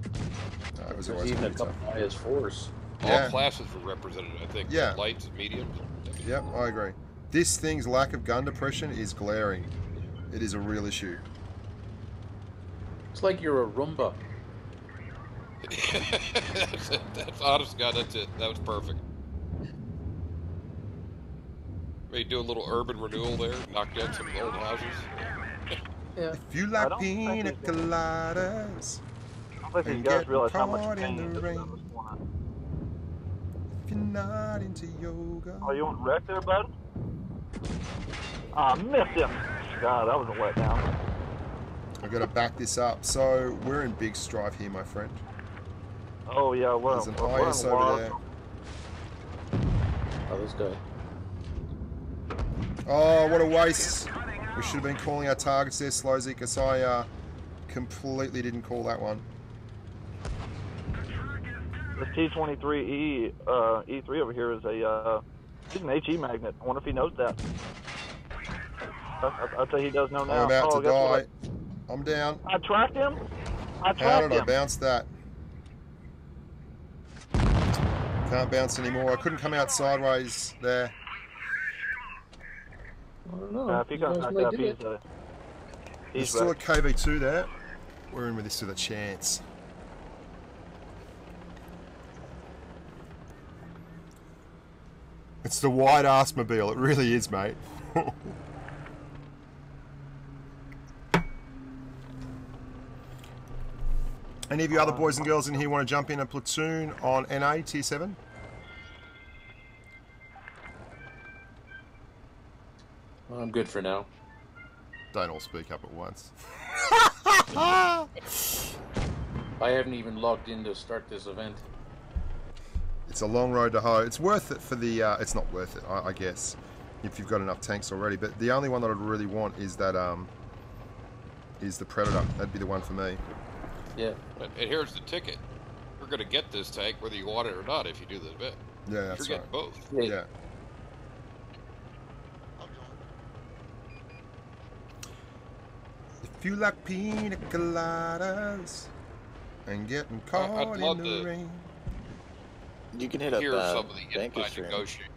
It was There's always even a good couple stuff. IS-4s. Yeah. All classes were represented, I think. Yeah. Lights and mediums. Yep, I agree. This thing's lack of gun depression is glaring. It is a real issue. It's like you're a Roomba. That's it. That's honest God, that's it. That was perfect. Maybe do a little urban renewal there, knock down some old houses. Yeah. If you like pina coladas, I don't think these guys realize how much pain this is. If you're not into yoga. Oh, you want wreck there, bud? I missed him. God, that was a letdown. I've got to back this up. So we're in big strife here, my friend. Oh yeah, well, there's an IS over there. Oh, this guy. Oh, what a waste. We should have been calling our targets there, Slowsy, because I completely didn't call that one. This T23E E3 over here is he's an HE magnet. I wonder if he knows that. I'll say he does know now. I'm about to die. What? I'm down. I tracked him. How did I bounce that? Can't bounce anymore. I couldn't come out sideways there. I don't know. If he comes back up, There's he's still a back. KV2 there. We're in with this with a chance. It's the white ass mobile. It really is, mate. Any of you other boys and girls in here want to jump in a platoon on NA Tier 7? Well, I'm good for now. Don't all speak up at once. I haven't even logged in to start this event. It's a long road to hoe. It's worth it for the... it's not worth it, I guess, if you've got enough tanks already. But the only one that I'd really want is that... is the Predator. That'd be the one for me. Yeah. And here's the ticket. You're going to get this tank whether you want it or not if you do the event. Yeah, that's You're right. getting both. Yeah. If you like pina coladas and getting caught in the rain. You can hit up Hear some of the inside negotiating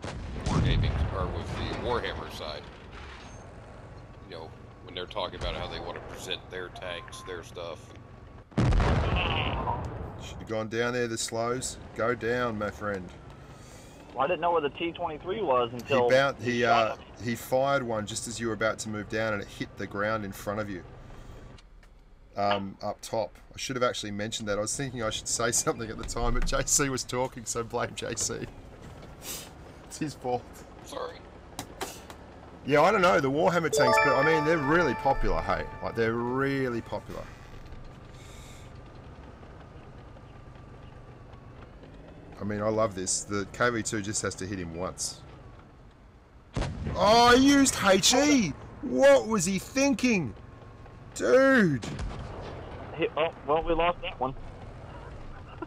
wargaming or with the Warhammer side. You know, when they're talking about how they want to present their tanks, their stuff. Should have gone down there, the slows. Go down, my friend. Well, I didn't know where the T-23 was until... He fired one just as you were about to move down and it hit the ground in front of you. Up top. I should have actually mentioned that. I was thinking I should say something at the time, but JC was talking, so blame JC. It's his fault. Sorry. Yeah, I don't know, the Warhammer tanks, but I mean, they're really popular, hey? Like, they're really popular. I mean, I love this. The KV2 just has to hit him once. Oh, he used HE! What was he thinking? Dude! Oh, well, we lost that one.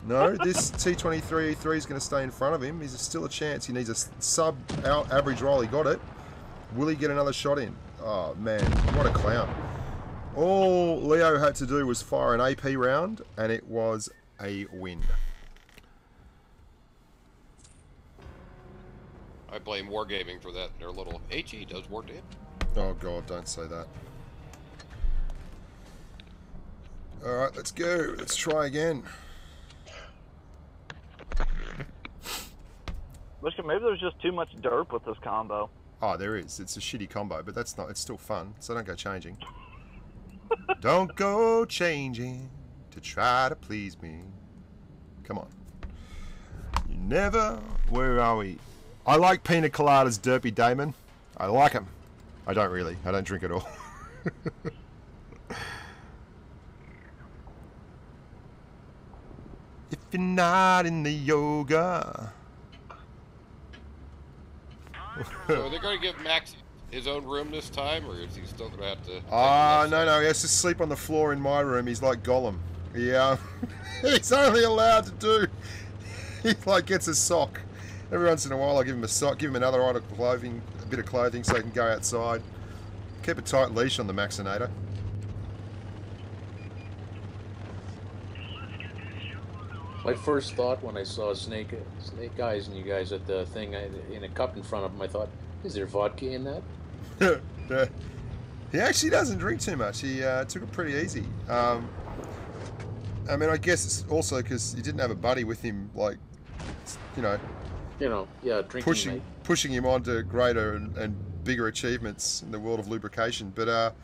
No, this T-23 E3 is going to stay in front of him. He's still a chance. He needs a sub-average roll. He got it. Will he get another shot in? Oh, man. What a clown. All Leo had to do was fire an AP round, and it was a win. I blame Wargaming for that. Their little HE does more damage. Oh, God, don't say that. Alright, let's go. Let's try again. Bushka, maybe there's just too much derp with this combo. Oh, there is. It's a shitty combo, but that's not. It's still fun, so don't go changing. Don't go changing to try to please me. Come on. You never... Where are we? I like pina coladas, Derpy Damon. I like them. I don't really. I don't drink at all. If you're not in the yoga. So are they going to give Max his own room this time, or is he still going to have to... No, he has to sleep on the floor in my room. He's like Gollum. Yeah, he's only allowed to do... He like gets a sock. Every once in a while I give him a sock, give him another item of clothing, a bit of clothing so he can go outside. Keep a tight leash on the Maxinator. My first thought when I saw Snake Eyes and you guys at the thing in a cup in front of him, I thought, is there vodka in that? He actually doesn't drink too much. He took it pretty easy. I mean, I guess it's also because he didn't have a buddy with him, like, yeah, drinking. Pushing him on to greater and bigger achievements in the world of lubrication. But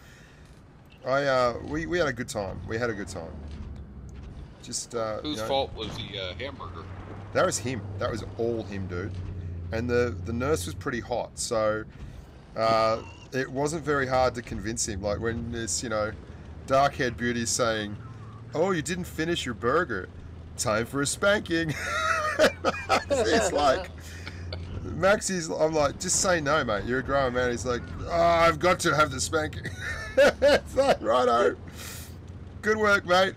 we had a good time. We had a good time. Just whose fault was the hamburger? That was him. That was all him, dude. And the nurse was pretty hot, so it wasn't very hard to convince him. Like when this, dark-haired beauty is saying, "Oh, you didn't finish your burger. Time for a spanking." It's like I'm like, just say no, mate. You're a grown man. He's like, "Oh, I've got to have the spanking." It's like, righto. Good work, mate.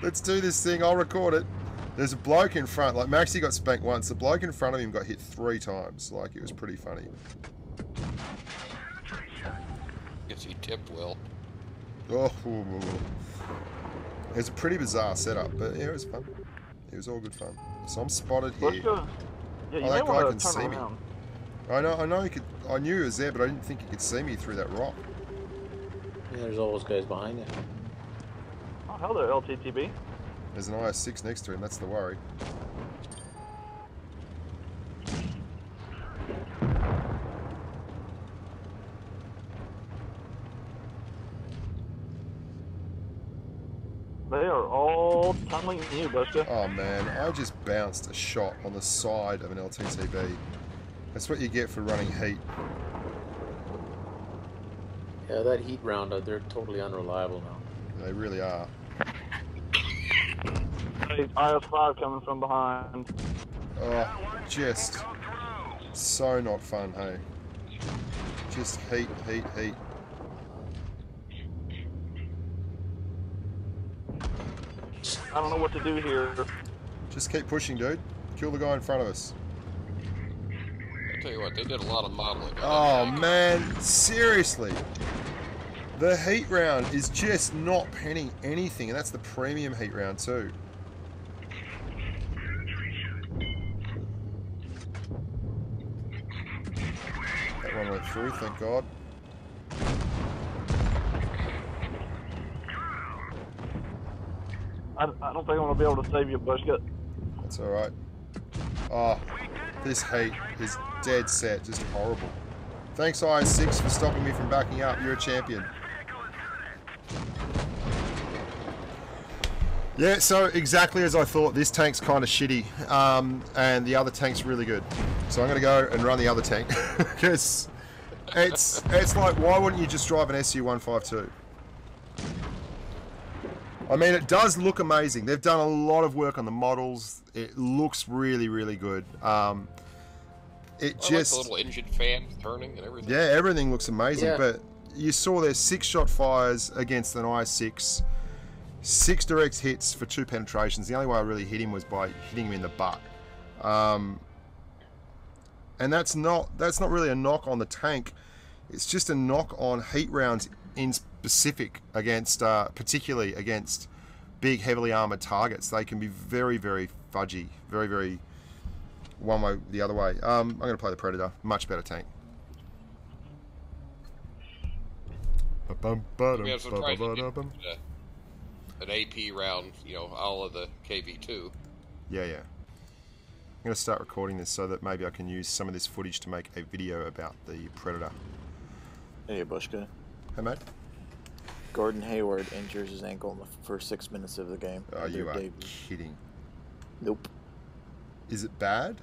Let's do this thing. I'll record it. There's a bloke in front. Like, Maxie got spanked once. The bloke in front of him got hit 3 times. Like, it was pretty funny. Guess he tipped well. Oh, it was a pretty bizarre setup, but yeah, it was fun. It was all good fun. So I'm spotted here. Bushka, yeah, you Oh, may that guy want can to see turn me. around. I know he could. I knew he was there, but I didn't think he could see me through that rock. Yeah, there's all those guys behind you. Oh, hell there, LTTB. There's an IS-6 next to him. That's the worry. They are all tunneling you, Bushka. Oh man, I just bounced a shot on the side of an LTTB. That's what you get for running heat. Yeah, that heat round, they're totally unreliable now. They really are. Hey, IS-5 coming from behind. Oh, just so not fun, hey. Just heat, heat, heat. I don't know what to do here. Just keep pushing, dude. Kill the guy in front of us. I tell you what, they did a lot of modeling. Oh man, seriously. The heat round is just not penning anything, and that's the premium heat round too. That one went through, thank God. I don't think I'm going to be able to save you, Bushka. That's alright. Oh, this heat is dead set, just horrible. Thanks IS-6 for stopping me from backing up. You're a champion. Yeah, so exactly as I thought, this tank's kind of shitty, and the other tank's really good. So I'm going to go and run the other tank, because it's like, why wouldn't you just drive an SU-152? I mean, it does look amazing. They've done a lot of work on the models. It looks really, really good. It just like the little engine fan turning and everything. Yeah, everything looks amazing. Yeah. But you saw their 6-shot fires against an IS-6, 6 direct hits for 2 penetrations. The only way I really hit him was by hitting him in the butt. And that's not really a knock on the tank. It's just a knock on heat rounds in specific against, particularly against big, heavily armored targets. They can be very, very fudgy, very, very one way, the other way. I'm going to play the Predator. Much better tank. Yeah, so try to get an AP round, you know, all of the KV2. Yeah. I'm going to start recording this so that maybe I can use some of this footage to make a video about the Predator. Hey, Bushka. Hey, mate. Gordon Hayward injures his ankle in the first 6 minutes of the game. Oh, you are kidding. Nope. Is it bad?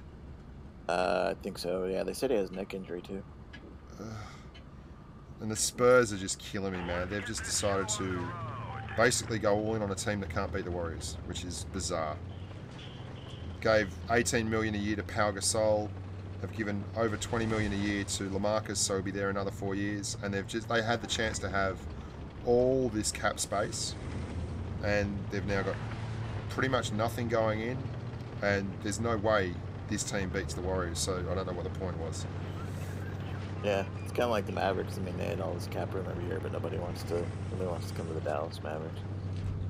I think so, yeah. They said he has a neck injury, too. And the Spurs are just killing me, man. They've just decided to basically go all in on a team that can't beat the Warriors, which is bizarre. Gave 18 million a year to Pau Gasol, have given over 20 million a year to LaMarcus, so he'll be there another 4 years, and they had the chance to have all this cap space, and they've now got pretty much nothing going in, and there's no way this team beats the Warriors, so I don't know what the point was. Yeah, it's kind of like the Mavericks. I mean, they had all this cap room every year, but nobody wants to come to the Dallas Mavericks.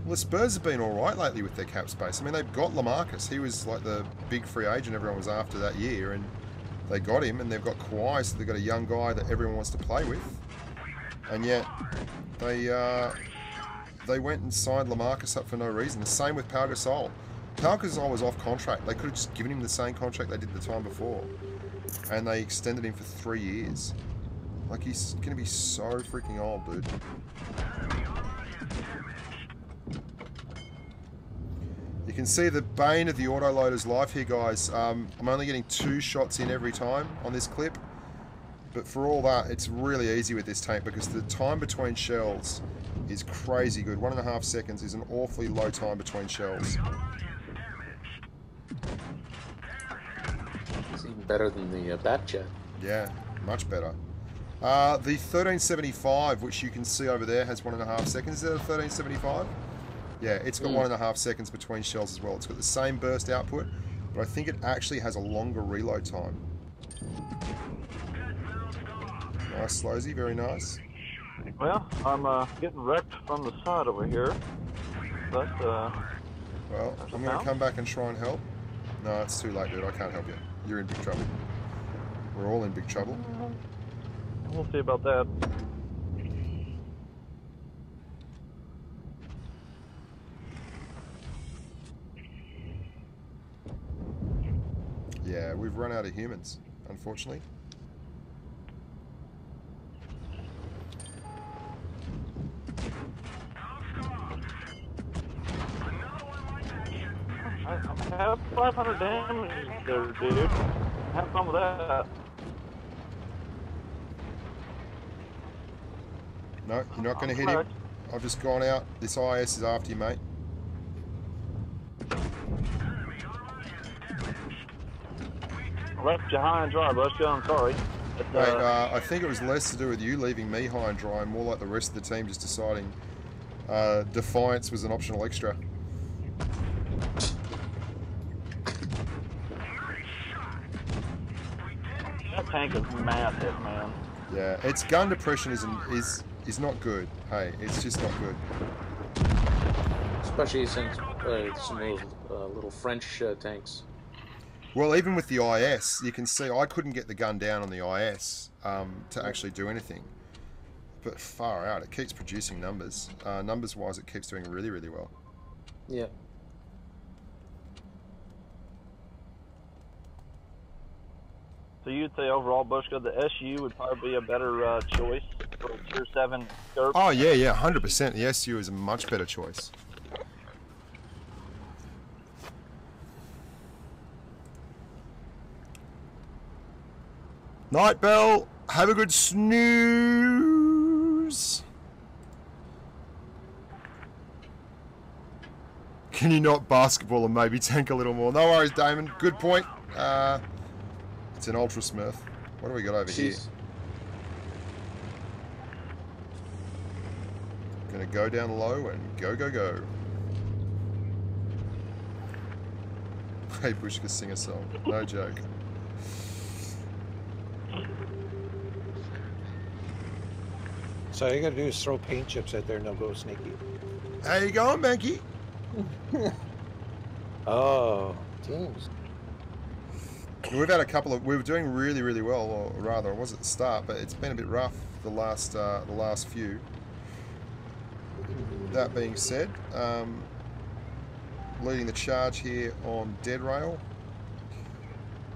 Well, the Spurs have been all right lately with their cap space. I mean, they've got LaMarcus. He was like the big free agent everyone was after that year, and they got him, and they've got Kawhi, so they've got a young guy that everyone wants to play with. And yet, they went and signed LaMarcus up for no reason. The same with Pau Gasol. Pau Gasol was off contract. They could have just given him the same contract they did the time before. And they extended him for 3 years. Like, he's going to be so freaking old, dude. You can see the bane of the autoloader's life here, guys. I'm only getting 2 shots in every time on this clip. But for all that, it's really easy with this tank because the time between shells is crazy good. 1.5 seconds is an awfully low time between shells. It's even better than the Batjet. Yeah, much better. The 1375, which you can see over there, has 1.5 seconds. Is that a 1375? Yeah, it's got 1.5 seconds between shells as well. It's got the same burst output, but I think it actually has a longer reload time. Nice, Slowsy, very nice. Well, I'm getting wrecked from the side over here. But, well, I'm going to come back and try and help. No, it's too late, dude. I can't help you. You're in big trouble. We're all in big trouble. We'll see about that. Yeah, we've run out of humans, unfortunately. I have 500 damage there, dude. Have fun with that. No, you're not going to hit him. I've just gone out. This IS is after you, mate. I left you high and dry, Bushka. I'm sorry. But, Mate, I think it was less to do with you leaving me high and dry, and more like the rest of the team just deciding Defiance was an optional extra. that tank is massive, man. Yeah, its gun depression is not good. Hey, it's just not good. Especially since some of those little French tanks. Well, even with the IS, you can see I couldn't get the gun down on the IS to actually do anything. But far out, it keeps producing numbers. Numbers-wise, it keeps doing really, really well. Yeah. So you'd say overall, Bushka, the SU would probably be a better choice for a Tier 7 scope? Oh, yeah, 100%. The SU is a much better choice. Night Bell, have a good snooze. Can you not basketball and maybe tank a little more? No worries, Damon. Good point. It's an Ultra Smurf. What do we got over here? Gonna go down low and go, go, go. Hey, Bushka, sing a song. No joke. So all you gotta do is throw paint chips out there and they'll go sneaky. How you going, Banky? Oh, teams. We've had a couple of. We were doing really, really well, or rather, it was at the start, but it's been a bit rough the last few. That being said, leading the charge here on Dead Rail,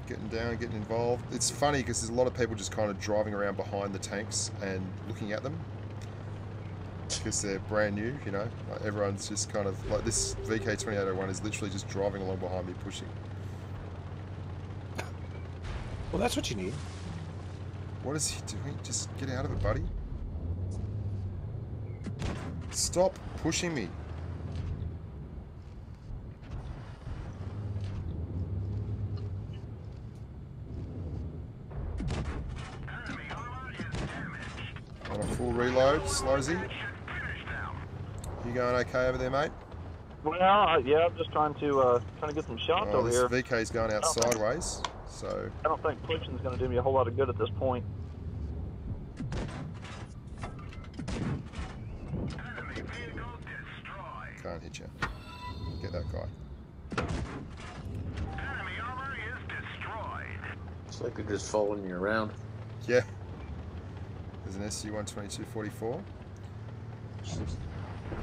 getting down, getting involved. It's funny because there's a lot of people just kind of driving around behind the tanks and looking at them because they're brand new, you know. Like everyone's just kind of like this VK2801 is literally just driving along behind me, pushing. Well, that's what you need. What is he doing? Just get out of it, buddy. Stop pushing me. On a full reload, Slowsy. You going okay over there, mate? Well, yeah, I'm just trying to get some shots over this here. VK's going out sideways, so... I don't think pushing's going to do me a whole lot of good at this point. Can't hit you. Get that guy. It's like they're just following you around. Yeah. There's an SC-122-44.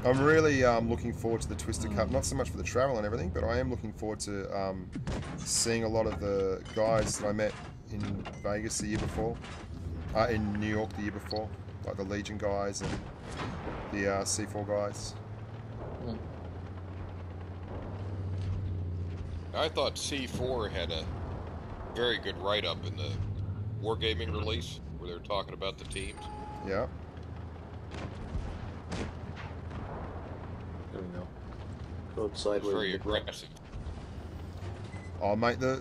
I'm really looking forward to the Twister Cup, not so much for the travel and everything, but I am looking forward to seeing a lot of the guys that I met in Vegas the year before, in New York the year before, like the Legion guys and the C4 guys. I thought C4 had a very good write-up in the Wargaming release, where they were talking about the teams. Yeah. There we go. Go sideways. Very aggressive. Oh, mate, the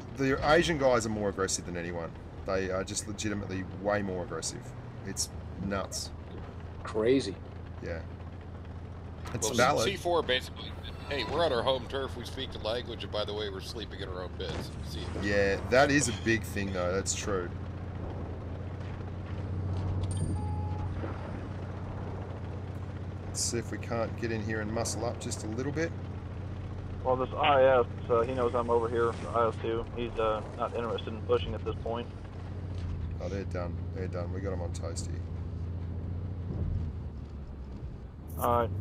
Asian guys are more aggressive than anyone. They are just legitimately way more aggressive. It's nuts. Crazy. Yeah. It's Well, valid. C4 basically, hey, we're on our home turf, we speak the language, and by the way, we're sleeping in our own beds. See you. Yeah, that is a big thing, though. That's true. Let's see if we can't get in here and muscle up just a little bit. Well, this IS, he knows I'm over here for IS2. He's not interested in pushing at this point. Oh, they're done. They're done. We got them on toasty. Alright.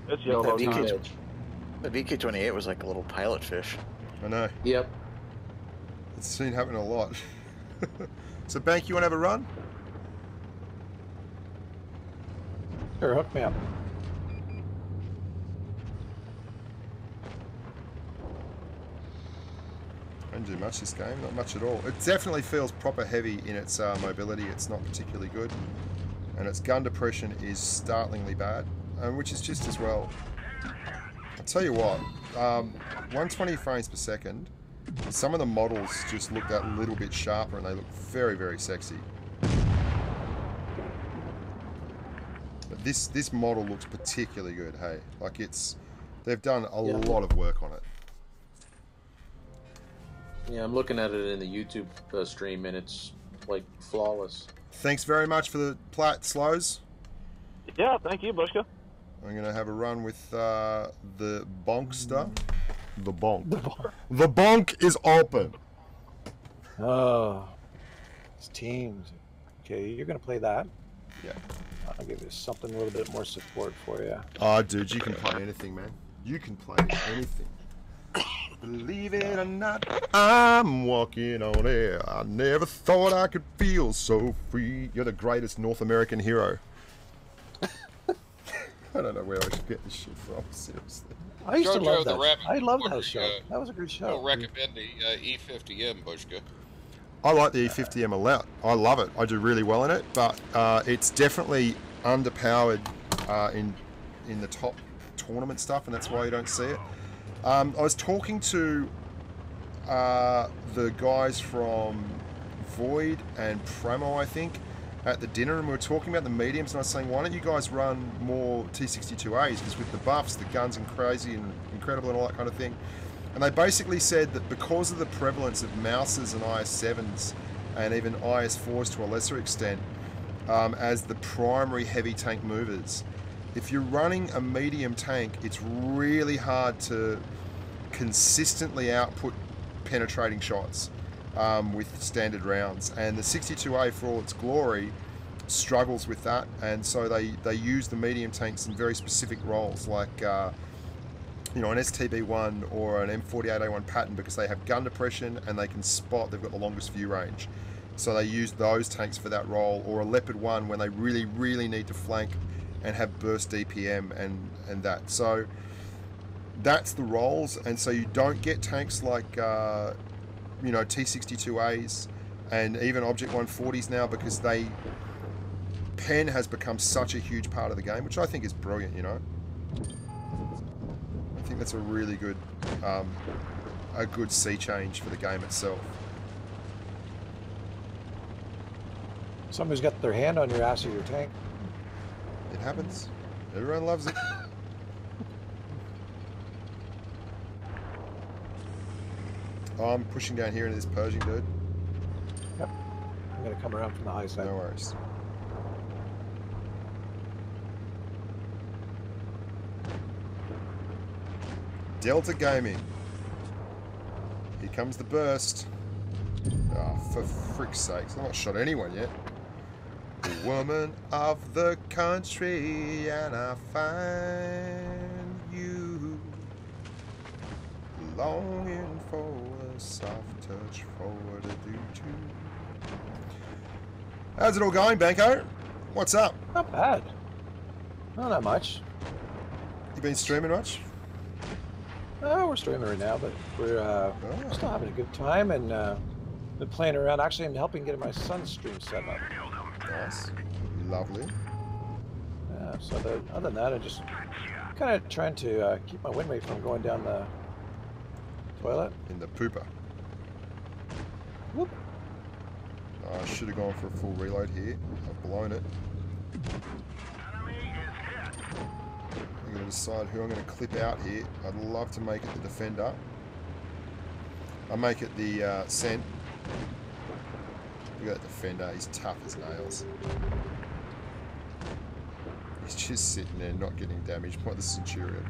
It's yellow. The VK-28 was like a little pilot fish. I know. Yep. It's seen happen a lot. So, Bank, you want to have a run? Sure, hook me up. Don't do much this game, not much at all. It definitely feels proper heavy in its mobility. It's not particularly good, and its gun depression is startlingly bad, which is just as well. I'll tell you what, 120 frames per second. Some of the models just look that little bit sharper, and they look very, very sexy. But this model looks particularly good. Hey, like they've done a lot of work on it. Yeah, I'm looking at it in the YouTube stream, and it's like flawless. Thanks very much for the plat, Slows. Yeah, thank you, Bushka. I'm gonna have a run with the Bonkster. The bonk. The bonk is open. Oh, it's teams. Okay, you're gonna play that. Yeah. I'll give you something a little bit more support for you. Oh, dude, you can play anything, man. You can play anything. Believe it or not, I'm walking on air. I never thought I could feel so free. You're the greatest North American hero. I don't know where I should get this shit from, seriously. I used to love that. I love Warhammer, that show. That was a good show. I'll recommend the E50M, Bushka. I like the E50M a lot. I love it. I do really well in it, but it's definitely underpowered in the top tournament stuff, and that's why you don't see it. I was talking to the guys from Void and Pramo, I think, at the dinner, and we were talking about the mediums, and I was saying, why don't you guys run more T62As, because with the buffs, the guns are crazy and incredible and all that kind of thing. And they basically said that because of the prevalence of Mouses and IS-7s, and even IS-4s to a lesser extent, as the primary heavy tank movers, if you're running a medium tank, it's really hard to consistently output penetrating shots with standard rounds. And the 62A, for all its glory, struggles with that. And so they use the medium tanks in very specific roles, like you know, an STB-1 or an M48A1 pattern, because they have gun depression and they can spot. They've got the longest view range. So they use those tanks for that role, or a Leopard 1 when they really, really need to flank and have burst DPM and that. So that's the roles, and so you don't get tanks like you know, T62As and even Object 140s now, because pen has become such a huge part of the game, which I think is brilliant. You know, I think that's a really good sea change for the game itself. Somebody's got their hand on your ass of your tank. It happens. Everyone loves it. Oh, I'm pushing down here into this Pershing, dude. Yep. I'm going to come around from the high side. No worries. Delta Gaming. Here comes the burst. Oh, for frick's sakes. I've not shot anyone yet. The woman of the country, and I find you longing for a soft touch for the do-do. How's it all going, Banko? What's up? Not bad. Not that much. You been streaming much? We're streaming right now, but we're still having a good time, and been playing around. Actually, I'm helping get my son's stream set up. Nice. Lovely. Yeah, so other than that, I'm just kind of trying to keep my win rate from going down the toilet. In the pooper. Whoop. I should have gone for a full reload here. I've blown it. I'm going to decide who I'm going to clip out here. I'd love to make it the defender. I'll make it the Cent. Look at that defender, he's tough as nails. He's just sitting there not getting damaged by the Centurion.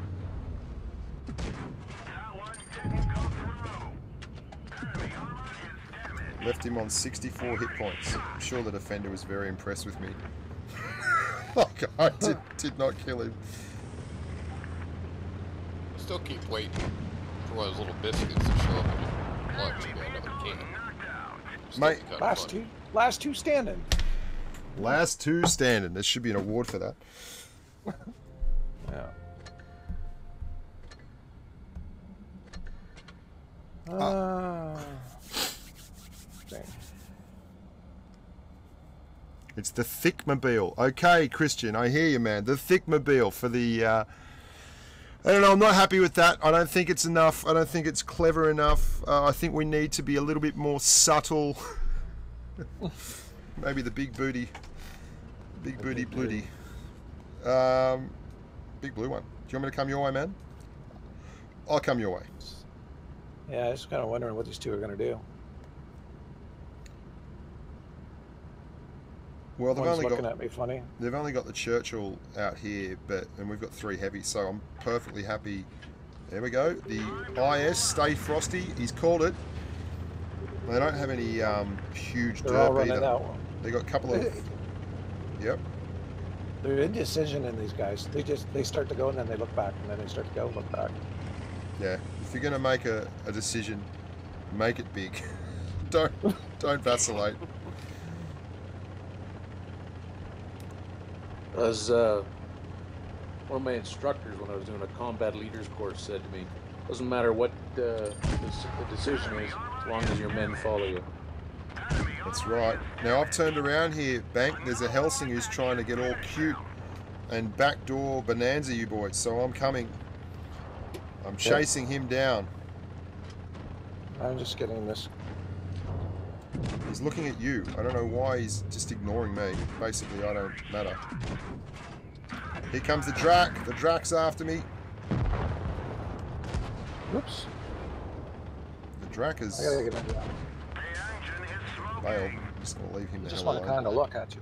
Left him on 64 hit points. I'm sure the defender was very impressed with me. Like, I did not kill him. I still keep waiting for one of those little biscuits to show up in lunch and another can. Mate, last two standing. Last two standing. There should be an award for that. Yeah. Dang. It's the Thickmobile. Okay, Christian, I hear you, man. The Thickmobile for the... I don't know, I'm not happy with that. I don't think it's enough. I don't think it's clever enough. I think we need to be a little bit more subtle. Maybe the big booty. Big booty blooty. Big blue one. Do you want me to come your way, man? I'll come your way. Yeah, I was kind of wondering what these two are going to do. Well, they've One's only looking got at me funny. They've only got the Churchill out here, and we've got 3 heavy, so I'm perfectly happy. There we go. The IS Stay Frosty. He's called it. They don't have any huge They're all derp running either. out. They got a couple of. Yep. They're indecision in these guys. They start to go and then they look back and then they start to go look back. Yeah. If you're gonna make a decision, make it big. don't vacillate. As one of my instructors when I was doing a combat leaders course said to me, doesn't matter what the decision is, as long as your men follow you. That's right. Now I've turned around here, Bank. There's a Helsing who's trying to get all cute and backdoor bonanza you boys, so I'm coming. I'm chasing him down. I'm just getting this. He's looking at you. I don't know why he's just ignoring me. Basically, I don't matter. Here comes the Drac. The Drac's after me. Whoops. The Drac is... I gotta get into that. bailed. I'm just going to leave him the I just hell want to alone. kind of look at you.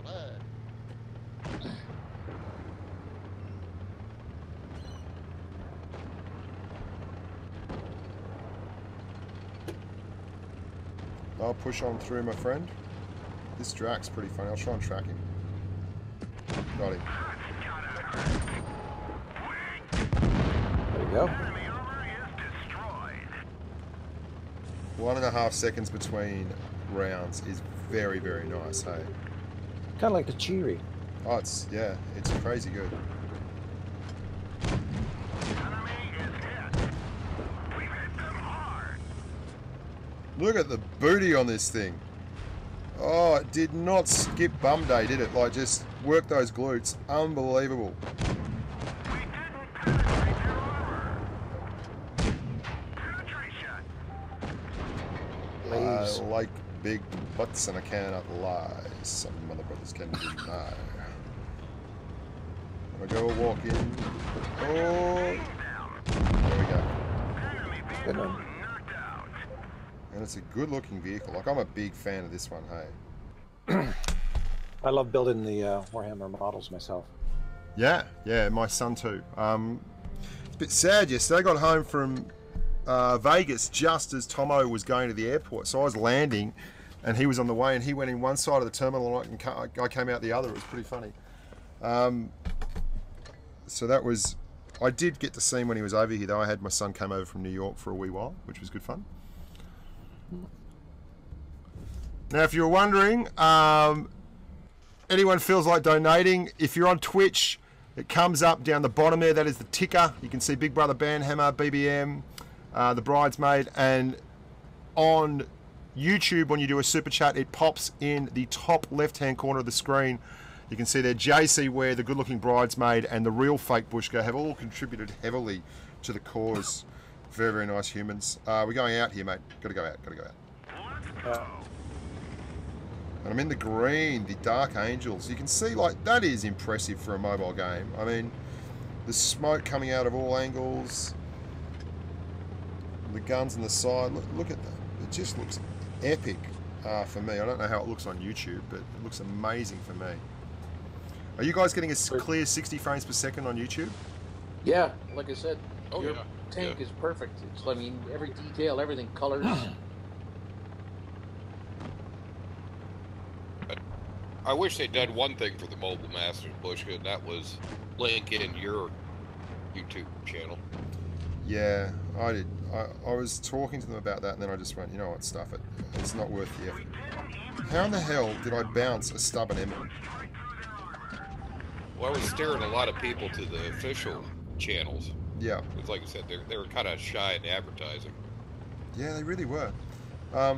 I'll push on through, my friend. This Drac's pretty funny. I'll try and track him. Got him. There you go. 1.5 seconds between rounds is very, very nice, hey? Kind of like the Cheery. Oh, it's crazy good. Look at the booty on this thing. Oh, it did not skip bum day, did it? Like, just work those glutes. Unbelievable. I like big butts and I cannot lie. Some mother brothers can deny. I go walk in. Oh, there we go. Good one. And it's a good looking vehicle. Like, I'm a big fan of this one, hey. I love building the Warhammer models myself. Yeah, my son too. It's a bit sad yesterday. I got home from Vegas just as Tomo was going to the airport. So I was landing and he was on the way and he went in one side of the terminal and I came out the other. It was pretty funny. So that was... I did get to see him when he was over here though. I had my son come over from New York for a wee while, which was good fun. Now, if you're wondering, anyone feels like donating, if you're on Twitch, it comes up down the bottom there. That is the ticker. You can see Big Brother Banhammer, BBM, the Bridesmaid, and on YouTube, when you do a super chat, it pops in the top left-hand corner of the screen. You can see there JC Ware, the good-looking Bridesmaid, and the real fake Bushka have all contributed heavily to the cause. Very, very nice humans. We're going out here, mate. Gotta go out. And I'm in the green, the Dark Angels. You can see, like, that is impressive for a mobile game. I mean, the smoke coming out of all angles. The guns on the side. Look at that. It just looks epic for me. I don't know how it looks on YouTube, but it looks amazing for me. Are you guys getting a clear 60 frames per second on YouTube? Yeah, like I said, your tank is perfect. It's, I mean, every detail, everything, colors. I wish they'd done one thing for the mobile masters, Bushka, and that was link in your YouTube channel. Yeah, I did. I was talking to them about that, and then I just went, you know what, stuff it. It's not worth the effort. How in the hell did I bounce a stubborn Emmet? Well, I was steering a lot of people to the official channels. Yeah. Because like I said, they were kind of shy in advertising. Yeah, they really were. I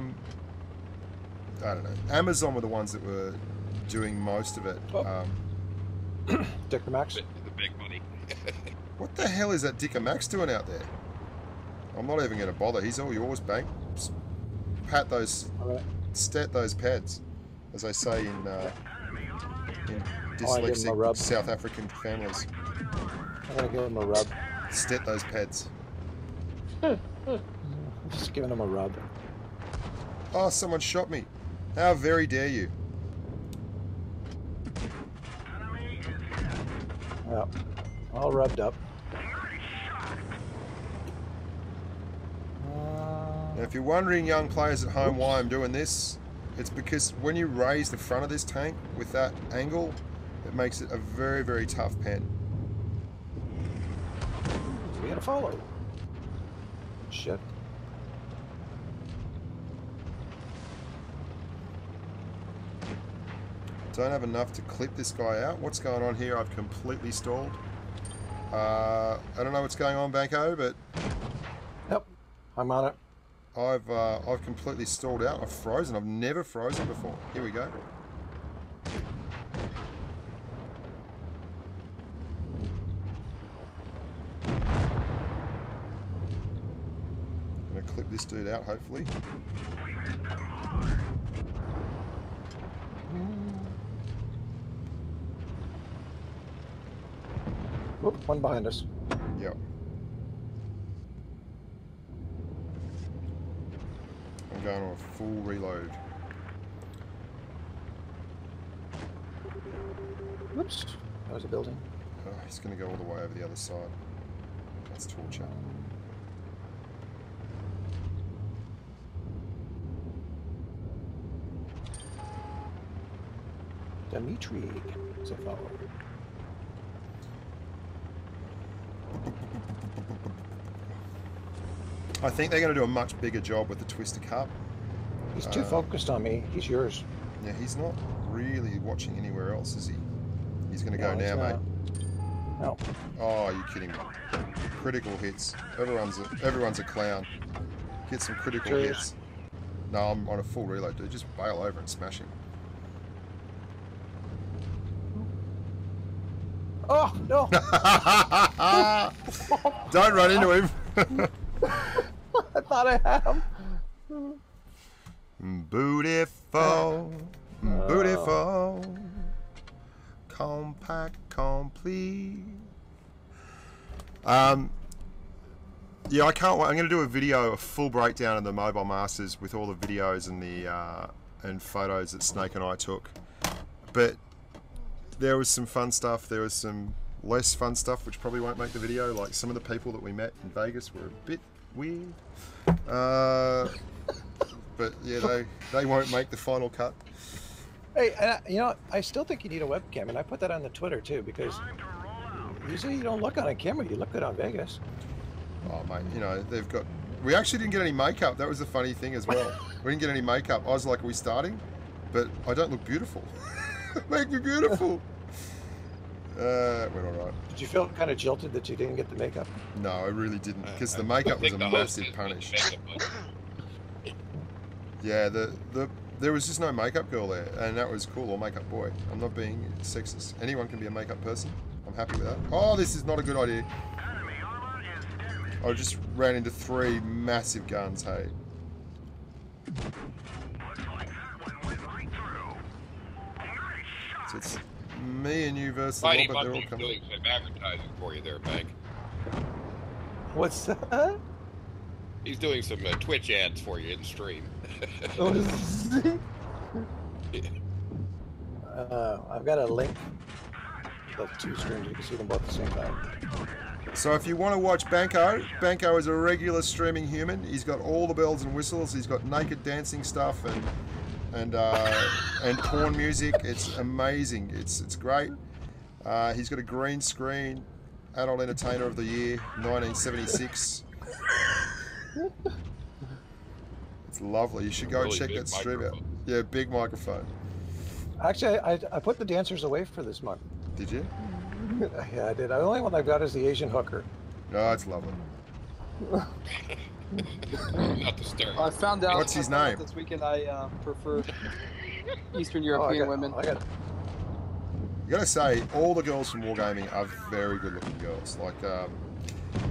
don't know. Amazon were the ones that were doing most of it. Oh. Dicker Max. The big money. What the hell is that Dicker Max doing out there? I'm not even going to bother. He's all yours, Bank. Just pat those, stat those pads, as I say in dyslexic South African families. I'm going to give him a rub. Stat those pads. Just giving him a rub. Oh, someone shot me. How very dare you? Well, all rubbed up. Now, if you're wondering, young players at home, why I'm doing this, it's because when you raise the front of this tank with that angle, it makes it a very, very tough pen. We gotta follow. Shit. Don't have enough to clip this guy out. What's going on here? I've completely stalled. I don't know what's going on, Banco, but Yep, I'm on it. I've completely stalled out. I've frozen. I've never frozen before. Here we go. I'm gonna clip this dude out, hopefully. Whoop, one behind us. Yep. I'm going on a full reload. Whoops, that was a building. Oh, he's going to go all the way over the other side. That's torture. Dimitri is a follower. I think they're going to do a much bigger job with the Twister Cup. He's too focused on me. He's yours. Yeah, he's not really watching anywhere else, is he? He's going to go now, mate. No. Oh, you're kidding me. Critical hits. Everyone's a clown. Get some critical hits. No, I'm on a full reload, dude. Just bail over and smash him. Oh, no! Don't run into him. I thought I had him. Beautiful, beautiful, compact, complete. Yeah, I can't wait. I'm going to do a video, a full breakdown of the Mobile Masters with all the videos and the and photos that Snake and I took. But there was some fun stuff. There was some less fun stuff, which probably won't make the video. Like some of the people that we met in Vegas were a bit weird. But yeah, they won't make the final cut. Hey, you know, I still think you need a webcam, and I put that on the Twitter too, because usually you don't look on a camera, you look good on Vegas. Oh mate, you know, they've got... We actually didn't get any makeup. That was the funny thing as well. We didn't get any makeup. I was like, are we starting? But I don't look beautiful. Make me beautiful. It went alright. Did you feel kind of jilted that you didn't get the makeup? No, I really didn't, because the makeup was a massive punish. Yeah, there was just no makeup girl there, and that was cool, or makeup boy. I'm not being sexist. Anyone can be a makeup person. I'm happy with that. Oh, this is not a good idea. I just ran into 3 massive guns, hey. So it's me and you versus the Mighty Robert. They're all Mighty's coming. doing some advertising for you there, Bank. What's that? He's doing some Twitch ads for you in stream. I've got a link. The 2 streams, you can see them both at the same time. So if you want to watch Banco is a regular streaming human. He's got all the bells and whistles. He's got naked dancing stuff and and porn music. It's amazing. It's great. He's got a green screen. Adult Entertainer of the Year, 1976. It's lovely. You should go and check that stream out. Yeah, big microphone. Actually, I put the dancers away for this month. Did you? Yeah, I did. The only one I've got is the Asian hooker. Oh, it's lovely. Not the stereo. I found out. What's his name? This weekend I prefer Eastern European women. I gotta say, all the girls from Wargaming are very good-looking girls. Like,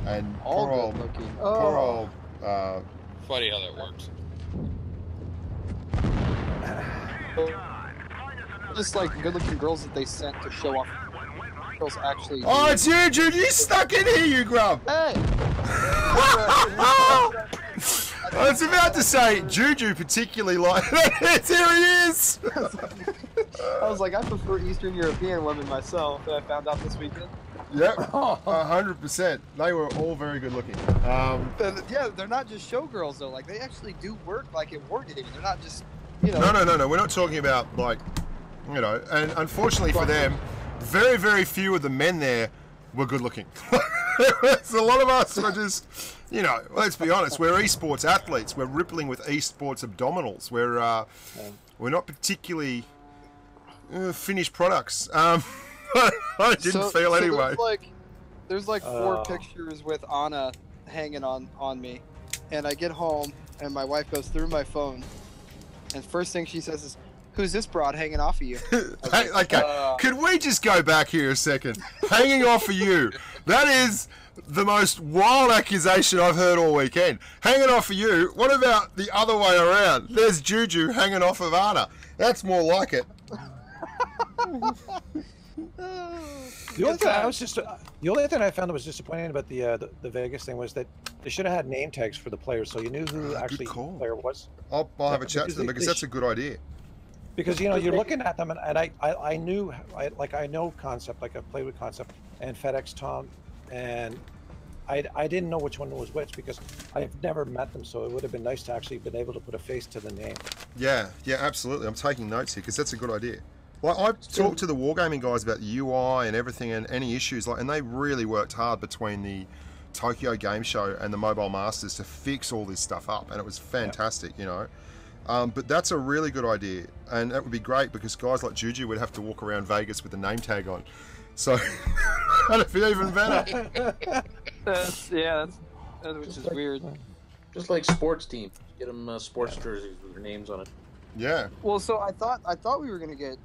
and All poor old, good-looking. poor old. Funny how that works. Just like good-looking girls that they sent to show off. Girls actually. Oh, it's you, Jude! You stuck in here, you grub! Hey! I was about to say, Juju particularly like. Here he is! I was like, I prefer Eastern European women myself. That I found out this weekend. Yep, 100%. They were all very good looking. Yeah, they're not just showgirls though. Like they actually do work like at wargaming. They're not just, you know. No. We're not talking about like, you know. And unfortunately for them, very, very few of the men there were good looking. So a lot of us are just, you know. Let's be honest. We're esports athletes. We're rippling with esports abdominals. We're not particularly finished products. I didn't feel anyway. There's like 4 pictures with Anna hanging on me, and I get home and my wife goes through my phone, and first thing she says is, "Who's this broad hanging off of you?" Hey, okay, could we just go back here a second? Hanging off of you. That is the most wild accusation I've heard all weekend. Hanging off of you. What about the other way around? There's Juju hanging off of Anna. That's more like it. The only thing I found that was disappointing about the Vegas thing was that they should have had name tags for the players, so you knew who actually the player was. I'll have a chat to them because that's a good idea. Because you know you're looking at them, and I knew I know Concept, like I've played with Concept and FedEx Tom, and I didn't know which one was which because I've never met them, so it would have been nice to actually been able to put a face to the name. Yeah, absolutely. I'm taking notes here because that's a good idea. Like I've talked to the Wargaming guys about the UI and everything and any issues, and they really worked hard between the Tokyo Game Show and the Mobile Masters to fix all this stuff up, and it was fantastic, you know. But that's a really good idea, and that would be great because guys like Juju would have to walk around Vegas with a name tag on, so that'd be even better. Which is weird. Just like sports teams, get them sports jerseys with their names on it. Yeah. Well, so I thought we were gonna get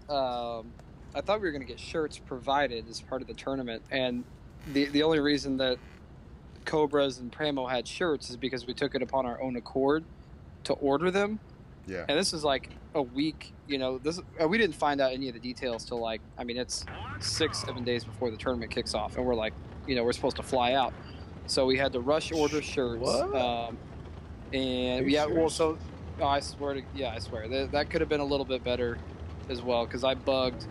shirts provided as part of the tournament, and the only reason that Cobras and Pramo had shirts is because we took it upon our own accord to order them. Yeah. And this is like a week, you know. We didn't find out any of the details till it's 6-7 days before the tournament kicks off, and we're like, you know, we're supposed to fly out, so we had to rush order shirts. What? And yeah, well, so. Oh, I swear that could have been a little bit better as well, because I bugged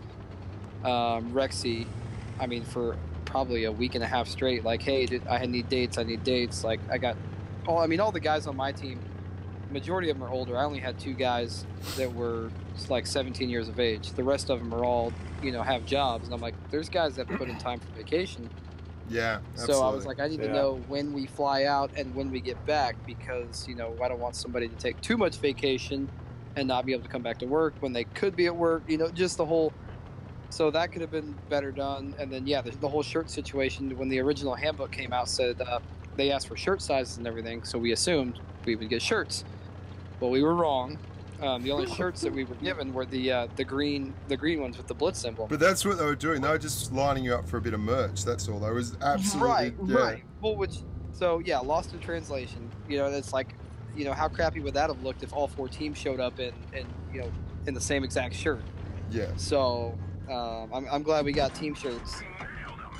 Rexy, for probably a week and a half straight, like, hey, I need dates, like, I got all the guys on my team, majority of them are older. I only had 2 guys that were like 17 years of age. The rest of them are all, you know, have jobs, and I'm like, there's guys that put in time for vacation. Yeah, absolutely. So I was like, I need to know when we fly out and when we get back, because, you know, I don't want somebody to take too much vacation and not be able to come back to work when they could be at work, you know, just the whole. So that could have been better done. And then, yeah, the whole shirt situation, when the original handbook came out, said they asked for shirt sizes and everything, so we assumed we would get shirts. Well, we were wrong. The only shirts that we were given were the green ones with the Blitz emblem. But that's what they were doing. They were just lining you up for a bit of merch. That's all. They was absolutely right. Well, lost in translation. You know, it's like, you know, how crappy would that have looked if all 4 teams showed up in you know, in the same exact shirt? Yeah. So I'm glad we got team shirts.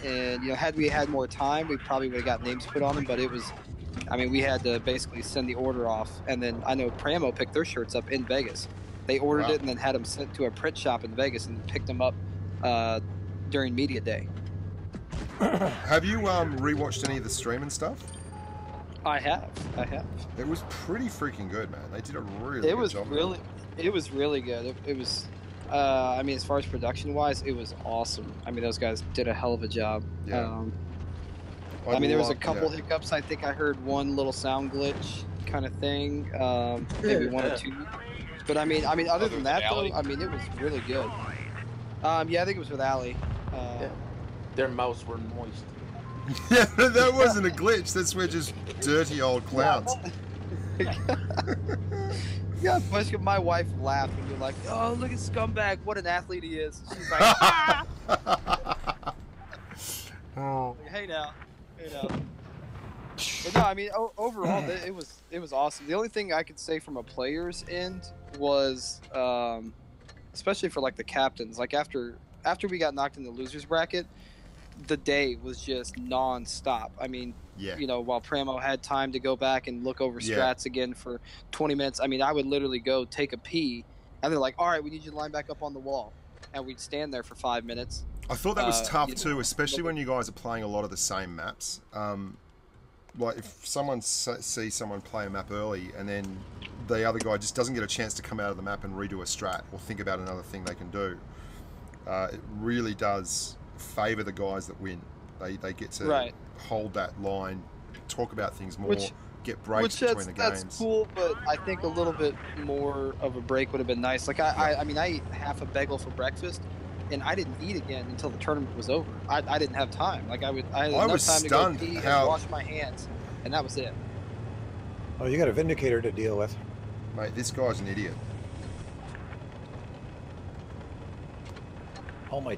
And, you know, had we had more time, we probably would have got names put on them. But it was. We had to basically send the order off, and then I know Pramo picked their shirts up in Vegas. They ordered it and then had them sent to a print shop in Vegas and picked them up during media day. Have you rewatched any of the stream and stuff? I have. It was pretty freaking good, man. They did a really good job. It was really good. It was, I mean, as far as production-wise, it was awesome. I mean, those guys did a hell of a job. Yeah. I mean, there was a couple hiccups. I think I heard one little sound glitch kind of thing, maybe one or two. But I mean, other than that, though, I mean, it was really good. Yeah, I think it was with Allie. Their mouths were moist. Yeah, that wasn't a glitch. That's we're just dirty old clowns. Yeah, Bushka, my wife laughed when you're like, "Oh, look at Scumbag! What an athlete he is." She's like, "Ah!" Oh. Like, hey now. But no, I mean, overall, it was awesome. The only thing I could say from a player's end was, especially for like the captains, like after we got knocked in the losers bracket, the day was just non-stop. I mean, you know, while Pramo had time to go back and look over strats again for 20 minutes, I mean, I would literally go take a pee, and they're like, "All right, we need you to line back up on the wall," and we'd stand there for 5 minutes. I thought that was tough too, especially when you guys are playing a lot of the same maps. Like if someone sees someone play a map early and then the other guy just doesn't get a chance to come out of the map and redo a strat or think about another thing they can do, it really does favour the guys that win. They get to hold that line, talk about things more, get breaks between the games. That's cool, but I think a little bit more of a break would have been nice. Like I mean, I ate half a bagel for breakfast, and I didn't eat again until the tournament was over. I didn't have time. Like I had enough time to go pee and wash my hands, and that was it. Oh, you got a vindicator to deal with. Mate, this guy's an idiot. Oh my.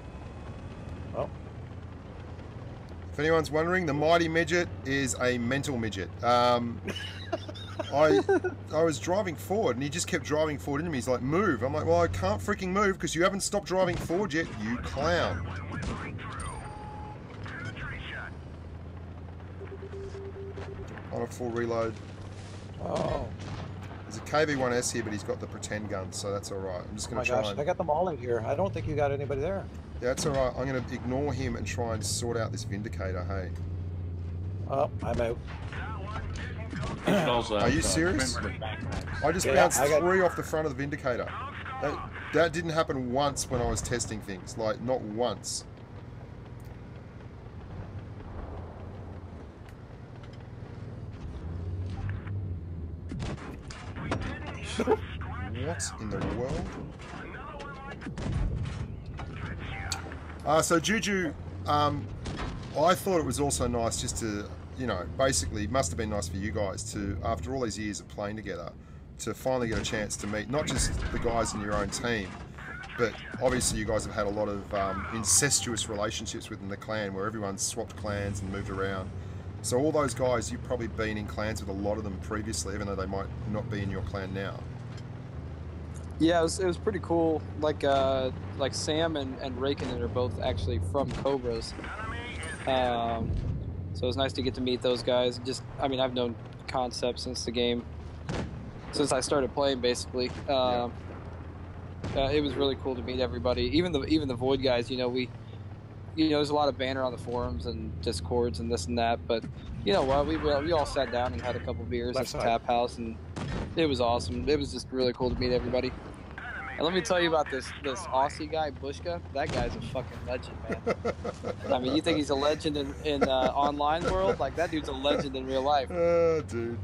Oh. If anyone's wondering, the Mighty Midget is a mental midget. I was driving forward and he just kept driving forward into me. He's like, "Move." I'm like, "Well, I can't freaking move because you haven't stopped driving forward yet, you clown." On a full reload. Oh. There's a KV-1S here, but he's got the pretend gun, so that's alright. I'm just going to try and... I got them all in here. I don't think you got anybody there. Yeah, that's alright. I'm going to ignore him and try and sort out this vindicator, hey. Oh, I'm out. Are you serious? I just bounced 3 off the front of the vindicator. That didn't happen once when I was testing things. Like, not once. What in the world? So Juju, I thought it was also nice just to, you know, basically, it must have been nice for you guys to, after all these years of playing together, to finally get a chance to meet not just the guys in your own team, but obviously you guys have had a lot of incestuous relationships within the clan where everyone's swapped clans and moved around. So all those guys, you've probably been in clans with a lot of them previously, even though they might not be in your clan now. Yeah, it was pretty cool. Like Sam and Raikkonen are both actually from Cobras. So it was nice to get to meet those guys. Just, I mean, I've known Concept since the game, since I started playing, basically. It was really cool to meet everybody, even the Void guys. You know, there's a lot of banter on the forums and Discords and this and that, but you know what? We all sat down and had a couple beers at the tap house, and it was awesome. It was just really cool to meet everybody. And let me tell you about this Aussie guy, Bushka. That guy's a fucking legend, man. I mean, you think he's a legend in online world? Like, that dude's a legend in real life. Oh, dude.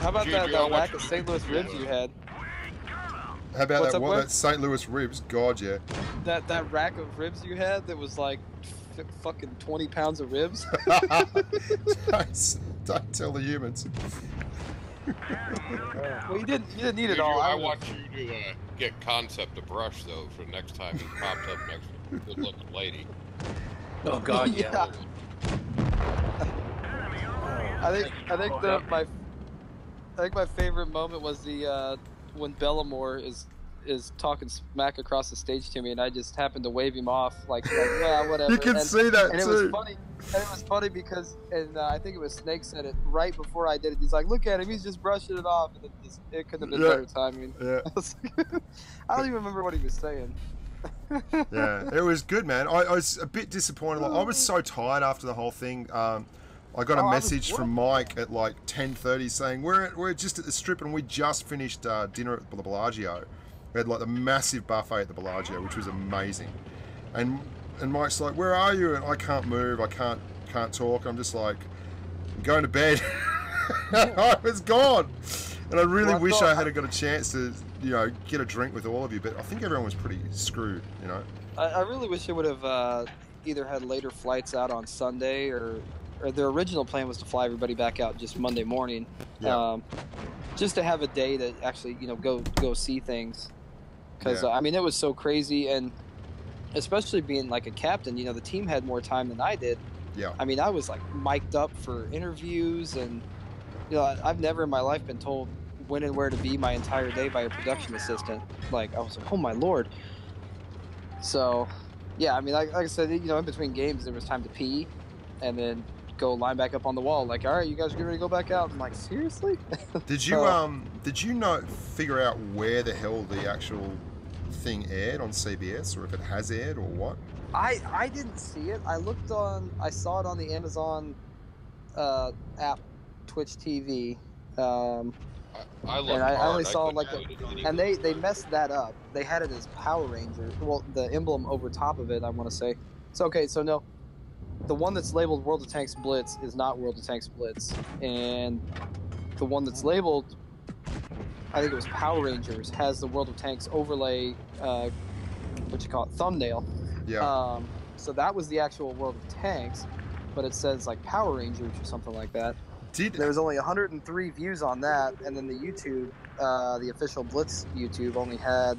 How about that lack of St. Louis ribs you had? How about that St. Louis ribs? God, yeah. That rack of ribs you had that was like fucking 20 pounds of ribs? Don't tell the humans. Well, you didn't need it all. I want you to get Concept a brush though for next time he pops up next to a good-looking lady. Oh God, yeah. I think my favorite moment was the when Bellamore is talking smack across the stage to me, and I just happened to wave him off, like yeah, whatever. You can see that and too. It was funny. And it was funny because, I think it was Snake said it right before I did it. He's like, "Look at him, he's just brushing it off." And it couldn't have been better timing. Yeah. I don't even remember what he was saying. Yeah, it was good, man. I was a bit disappointed. Like, I was so tired after the whole thing. I got a message from Mike at like 10:30 saying we're just at the Strip and we just finished dinner at the Bellagio. We had like the massive buffet at the Bellagio, which was amazing. And Mike's like, "Where are you?" And I can't move. I can't talk. I'm just like, I'm going to bed. I was gone. And I really wish I had got a chance to, get a drink with all of you. But I think everyone was pretty screwed, I really wish they would have either had later flights out on Sunday or their original plan was to fly everybody back out just Monday morning. Yeah. Just to have a day to actually, go see things. Because, I mean, it was so crazy. And especially being like a captain, the team had more time than I did. Yeah. I mean, I was like mic'd up for interviews and, I've never in my life been told when and where to be my entire day by a production assistant. Like, I was like, oh my Lord. So, yeah, I mean, like I said, in between games, there was time to pee and then go line back up on the wall. Like, all right, you guys get ready to go back out. I'm like, seriously? Did you not figure out where the hell the actual thing aired on CBS, or if it has aired, or what? I didn't see it. I saw it on the Amazon app, Twitch TV. I only saw and they messed that up. They had it as Power Ranger. Well, the emblem over top of it, I want to say. So okay, so no, the one that's labeled World of Tanks Blitz is not World of Tanks Blitz, and the one that's labeled, I think it was Power Rangers, has the World of Tanks overlay, thumbnail. Yeah. So that was the actual World of Tanks, but it says like Power Rangers or something like that. There was only 103 views on that, and then the YouTube, the official Blitz YouTube, only had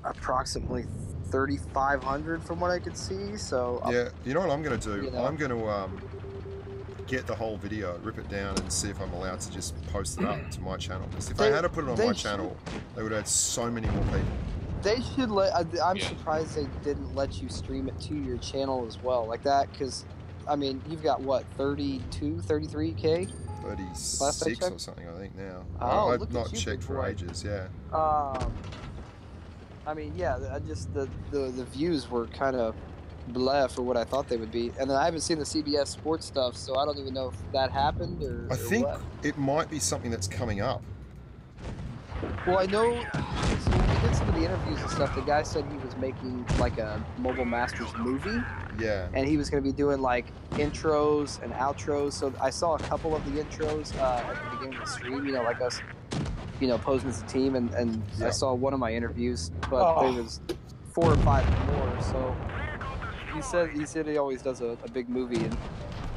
approximately 3,500 from what I could see. So yeah, you know what I'm going to do? I'm going to get the whole video, rip it down, and see if I'm allowed to just post it up to my channel. Because if I had to put it on my channel, they would have had so many more people. They should let. I'm surprised they didn't let you stream it to your channel as well, like that, because. I mean, you've got what, 32, 33K? 36 or something, I think now. Oh, I've not checked for ages. Yeah. I mean, yeah, just the views were kind of blah for what I thought they would be, and then I haven't seen the CBS sports stuff, so I don't even know if that happened or. I think what. It might be something that's coming up. Well, I know. So when we did some of the interviews and stuff, the guy said he was making like a Mobile Masters movie. Yeah. And he was going to be doing like intros and outros. So I saw a couple of the intros at the beginning of the stream. Like us, posing as a team, and I saw one of my interviews, but there was 4 or 5 more. So he said he always does a big movie, and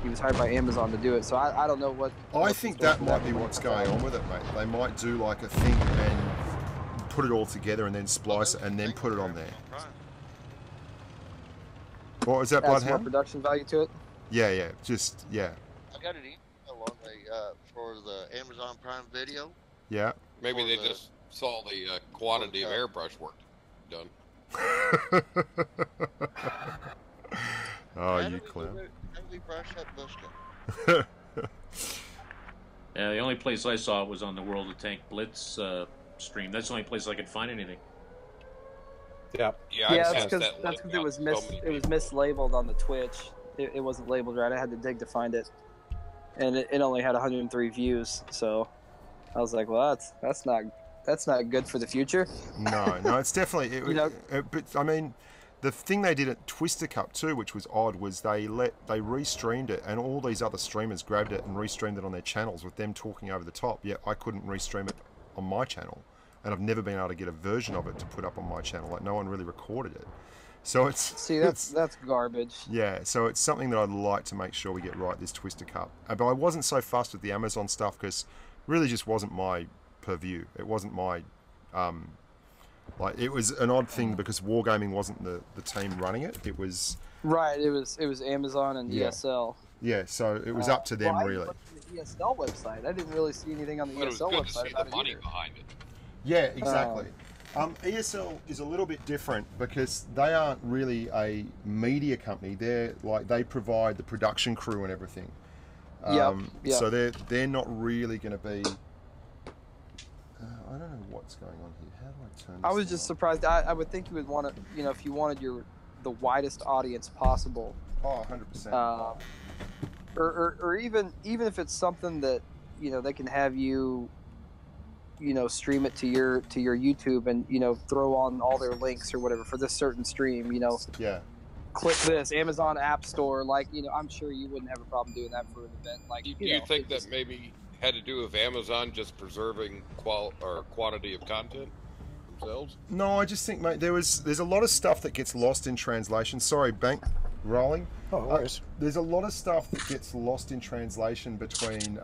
he was hired by Amazon to do it. So I don't know what. I think that might be what's going on with it, mate. They might do like a thing and put it all together and then splice it and then put it on there. What was that, Bloodhound? More production value to it? Yeah. I got an email on for the Amazon Prime Video. Yeah. Maybe they just saw the quantity of airbrush work done. Oh, you clown. How do we brush up Bushka? Yeah, the only place I saw it was on the World of Tank Blitz stream. That's the only place I could find anything. Yeah, that's because it was mislabeled on the Twitch. It wasn't labeled right. I had to dig to find it, and it only had 103 views. So I was like, well, that's not good for the future. No, it's definitely. But I mean, the thing they did at Twister Cup too, which was odd, was they restreamed it, and all these other streamers grabbed it and restreamed it on their channels with them talking over the top. Yet I couldn't restream it on my channel. And I've never been able to get a version of it to put up on my channel. Like, no one really recorded it. So that's garbage. Yeah, so it's something that I'd like to make sure we get right this Twister Cup. But I wasn't so fussed with the Amazon stuff because really just wasn't my purview. It wasn't my it was an odd thing because Wargaming wasn't the team running it. It was right. It was Amazon and ESL. Yeah, so it was up to them really. I looked at the ESL website. I didn't really see anything on the ESL website. To see the money behind it. Yeah, exactly. ESL is a little bit different because they aren't really a media company. They're they provide the production crew and everything. So they're not really going to be. I don't know what's going on here. How do I turn? I was just surprised. I would think you would want to, if you wanted the widest audience possible. Oh, 100%. or even if it's something that they can have you stream it to your YouTube and throw on all their links or whatever for this certain stream. Yeah. Click this Amazon App Store. Like I'm sure you wouldn't have a problem doing that for an event. Like do you think that maybe had to do with Amazon just preserving quantity of content themselves? No, I just think, mate, there's a lot of stuff that gets lost in translation. Sorry, bank rolling. Oh, no worries. There's a lot of stuff that gets lost in translation between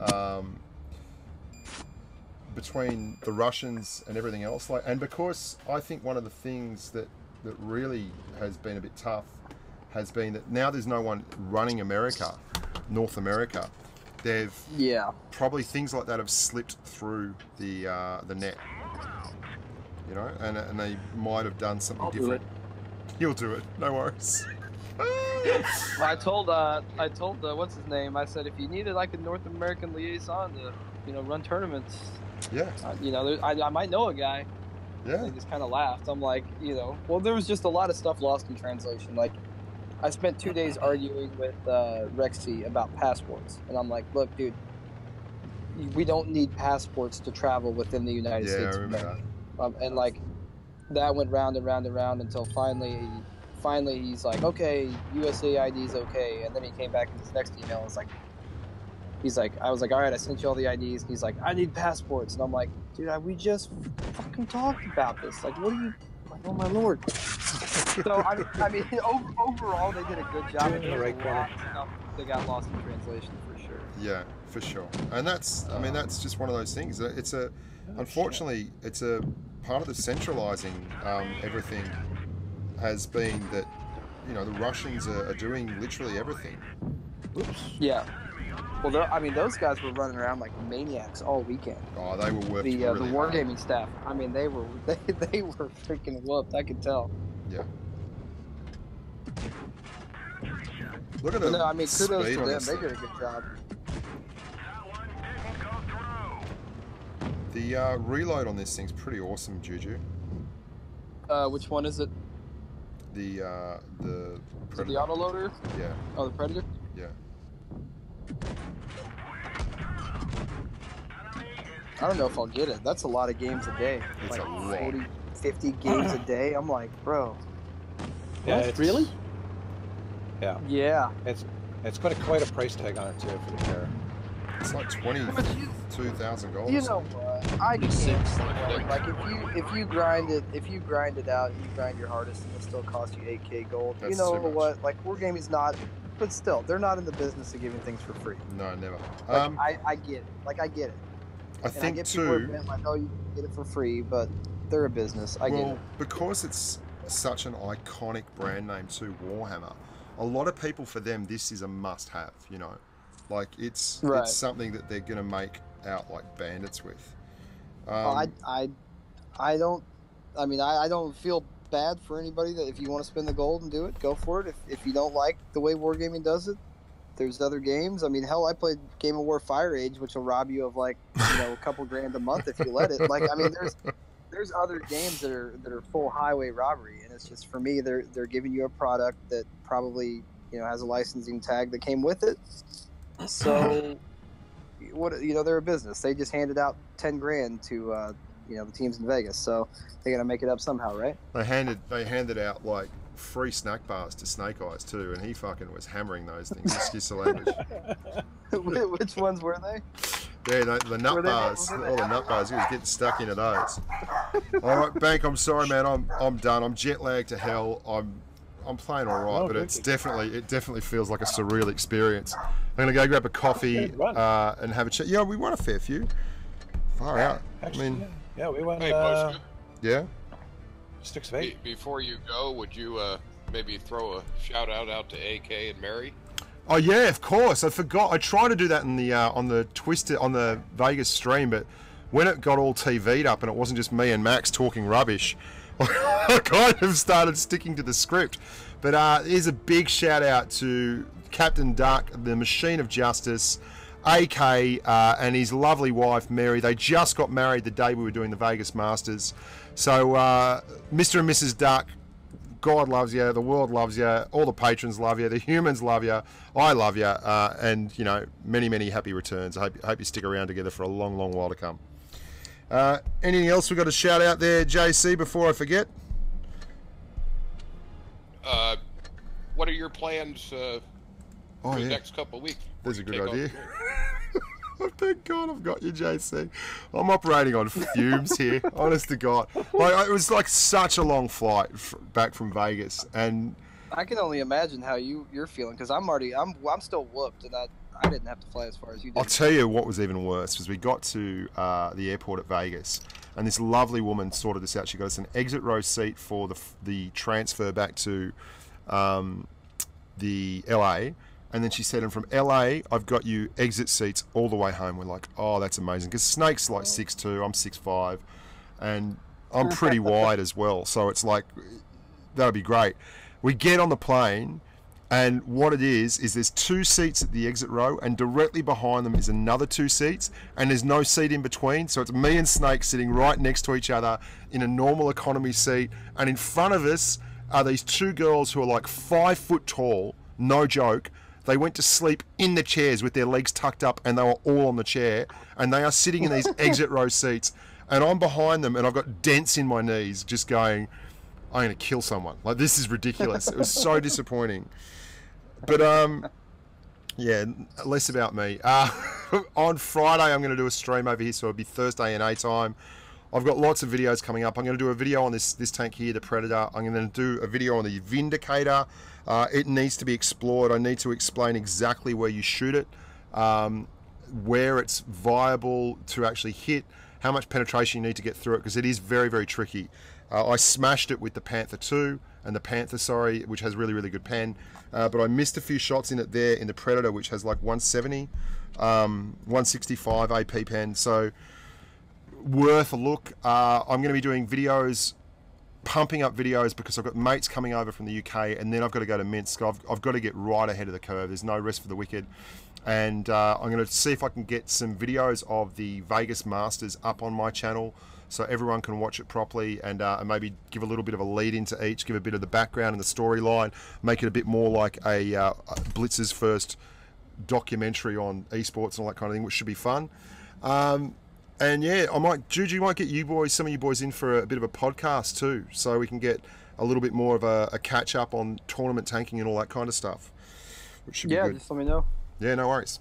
the Russians and everything else. And because I think one of the things that really has been a bit tough has been that now there's no one running North America. Probably things like that have slipped through the net, and they might have done something different. You'll do it, no worries. I told what's his name? I said if you needed like a North American liaison to run tournaments, I might know a guy. Yeah. They just kind of laughed. I'm like, well, there was just a lot of stuff lost in translation. Like, I spent 2 days arguing with Rexy about passports, and I'm like, look, dude, we don't need passports to travel within the United States. Yeah, I remember that. And like, that went round and round and round until finally he's like, okay, USA ID is okay. And then he came back in his next email and was like, I was like, all right, I sent you all the IDs. And he's like, I need passports. And I'm like, dude, we just fucking talked about this. Like, what are you, like, oh my lord. So, I mean, overall, they did a good job. They got lost in translation for sure. Yeah, for sure. And that's just one of those things. Unfortunately, it's a part of the centralizing everything has been that, the Russians are doing literally everything. Oops. Yeah. Well, those guys were running around like maniacs all weekend. Oh, they were working really the wargaming staff. I mean, they were freaking whooped. I could tell. Yeah. Look at them. No, I mean, kudos to them. They did a good job. The reload on this thing's pretty awesome, Juju. Which one is it? The Predator. The autoloader? Yeah. Oh, the Predator? Yeah. I don't know if I'll get it. That's a lot of games a day. It's like a lot. 40, 50 games a day. I'm like, bro. Yeah, really? Yeah. Yeah. It's got quite a price tag on it too for the pair. It's like $22,000. You know what? I can't. Like if you grind it out, and you grind your hardest, and it still costs you 8K gold. That's you know too much. what? Like Wargaming's not, but still, they're not in the business of giving things for free. No, never. Like, I get it. Like I get it. I think I get too. People like, oh, you can get it for free, but they're a business. I get it. Because it's such an iconic brand name too, Warhammer. A lot of people, for them, this is a must-have. Like it's something that they're gonna make out like bandits with. I don't. I mean, I don't feel bad for anybody that if you want to spend the gold and do it, go for it. If you don't like the way Wargaming does it, there's other games. I mean, hell, I played Game of War Fire Age, which will rob you of like a couple grand a month if you let it. Like, I mean, there's other games that are full highway robbery, and it's just for me, they're giving you a product that probably has a licensing tag that came with it. So, they're a business. They just handed out 10 grand to the teams in Vegas, so they got to make it up somehow, right? They handed out like free snack bars to Snake Eyes too, and he fucking was hammering those things. Excuse the language. Which ones were they? Yeah, the nut bars, all the nut bars. He was getting stuck into those. All right, Bank. I'm sorry, man. I'm done. I'm jet lagged to hell. I'm playing all right, but it definitely feels like a surreal experience. I'm gonna go grab a coffee and have a chat. Yeah, we won a fair few. Far out. Actually, I mean, yeah, we won. Hey, Bushka. Yeah. 6 of 8. Before you go, would you maybe throw a shout out to AK and Mary? Oh yeah, of course. I forgot. I tried to do that in the on the Vegas stream, but when it got all TV'd up and it wasn't just me and Max talking rubbish, I kind of started sticking to the script. But here's a big shout out to Captain Duck, the Machine of Justice, AK, and his lovely wife Mary. They just got married the day we were doing the Vegas Masters. So Mr. and Mrs. Duck, God loves you, the world loves you, all the patrons love you, the humans love you, I love you, and, you know, many, many happy returns. I hope you stick around together for a long, long while to come. Anything else we've got to shout out there, JC, before I forget? What are your plans for the next couple of weeks? There's a good idea. Thank God I've got you, JC. I'm operating on fumes here, honest to God. Like, it was like such a long flight back from Vegas, and I can only imagine how you're feeling, because I'm still whooped, and I didn't have to fly as far as you did. I'll tell you what was even worse was we got to the airport at Vegas, and this lovely woman sorted this out. She got us an exit row seat for the transfer back to the LA. And then she said, and from LA, I've got you exit seats all the way home. We're like, oh, that's amazing. Because Snake's like 6'2", I'm 6'5", and I'm pretty wide as well. So it's like, that'll be great. We get on the plane, and what it is there's 2 seats at the exit row, and directly behind them is another 2 seats, and there's no seat in between. So it's me and Snake sitting right next to each other in a normal economy seat. And in front of us are these 2 girls who are like 5 foot tall, no joke. They went to sleep in the chairs with their legs tucked up, and they were all on the chair, and they are sitting in these exit row seats, and I'm behind them, and I've got dents in my knees just going, I'm going to kill someone. Like, this is ridiculous. It was so disappointing. But, yeah, less about me. On Friday, I'm going to do a stream over here, so it'll be Thursday NA time. I've got lots of videos coming up. I'm going to do a video on this tank here, the Predator. I'm going to do a video on the Vindicator. It needs to be explored. I need to explain exactly where you shoot it, where it's viable to actually hit, how much penetration you need to get through it, because it is very, very tricky. I smashed it with the Panther 2 and the Panther, sorry, which has really, really good pen, but I missed a few shots in it there in the Predator, which has like 170, 165 AP pen, so worth a look. I'm going to be doing videos, pumping up videos, because I've got mates coming over from the UK, and then I've got to go to Minsk. I've got to get right ahead of the curve. There's no rest for the wicked. And I'm going to see if I can get some videos of the Vegas Masters up on my channel so everyone can watch it properly, and maybe give a little bit of a lead into each, give a bit of the background and the storyline, make it a bit more like a Blitz's first documentary on esports and all that kind of thing, which should be fun. And yeah, Juju might get you boys, some of you boys in for a bit of a podcast too, so we can get a little bit more of a catch up on tournament tanking and all that kind of stuff, which should be good. Just let me know. Yeah, no worries.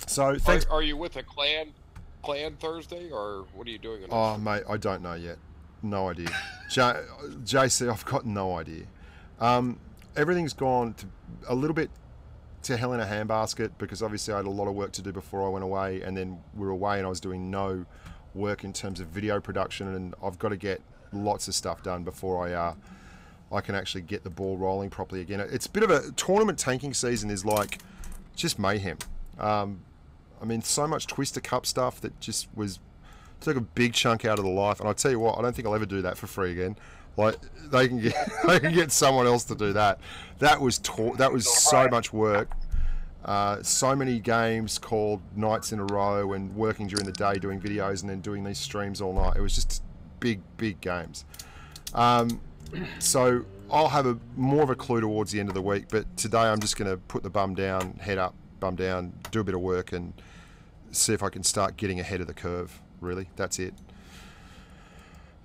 So thanks. Are you with a clan Thursday, or what are you doing? Oh mate, I don't know yet. No idea. JC, I've got no idea. Everything's gone a little bit to hell in a handbasket, because obviously I had a lot of work to do before I went away, and then we were away and I was doing no work in terms of video production, and I've got to get lots of stuff done before I can actually get the ball rolling properly again. It's a bit of a tournament tanking season is like just mayhem. I mean, so much Twister Cup stuff that just took a big chunk out of the life, and I'll tell you what, I don't think I'll ever do that for free again. Like, they can get someone else to do that. That was so much work. So many games called nights in a row, and working during the day doing videos, and then doing these streams all night. It was just big games. So I'll have more of a clue towards the end of the week, but today I'm just going to put the bum down, head up, bum down, do a bit of work, and see if I can start getting ahead of the curve, really. That's it.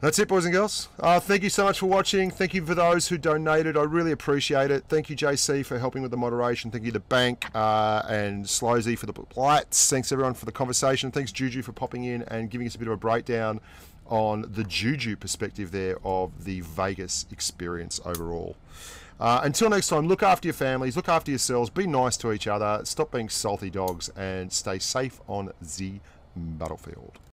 That's it, boys and girls. Thank you so much for watching. Thank you for those who donated. I really appreciate it. Thank you, JC, for helping with the moderation. Thank you to Bank and Slowzy for the Blitz. Thanks, everyone, for the conversation. Thanks, Juju, for popping in and giving us a bit of a breakdown on the Juju perspective there of the Vegas experience overall. Until next time, look after your families, look after yourselves, be nice to each other, stop being salty dogs, and stay safe on the battlefield.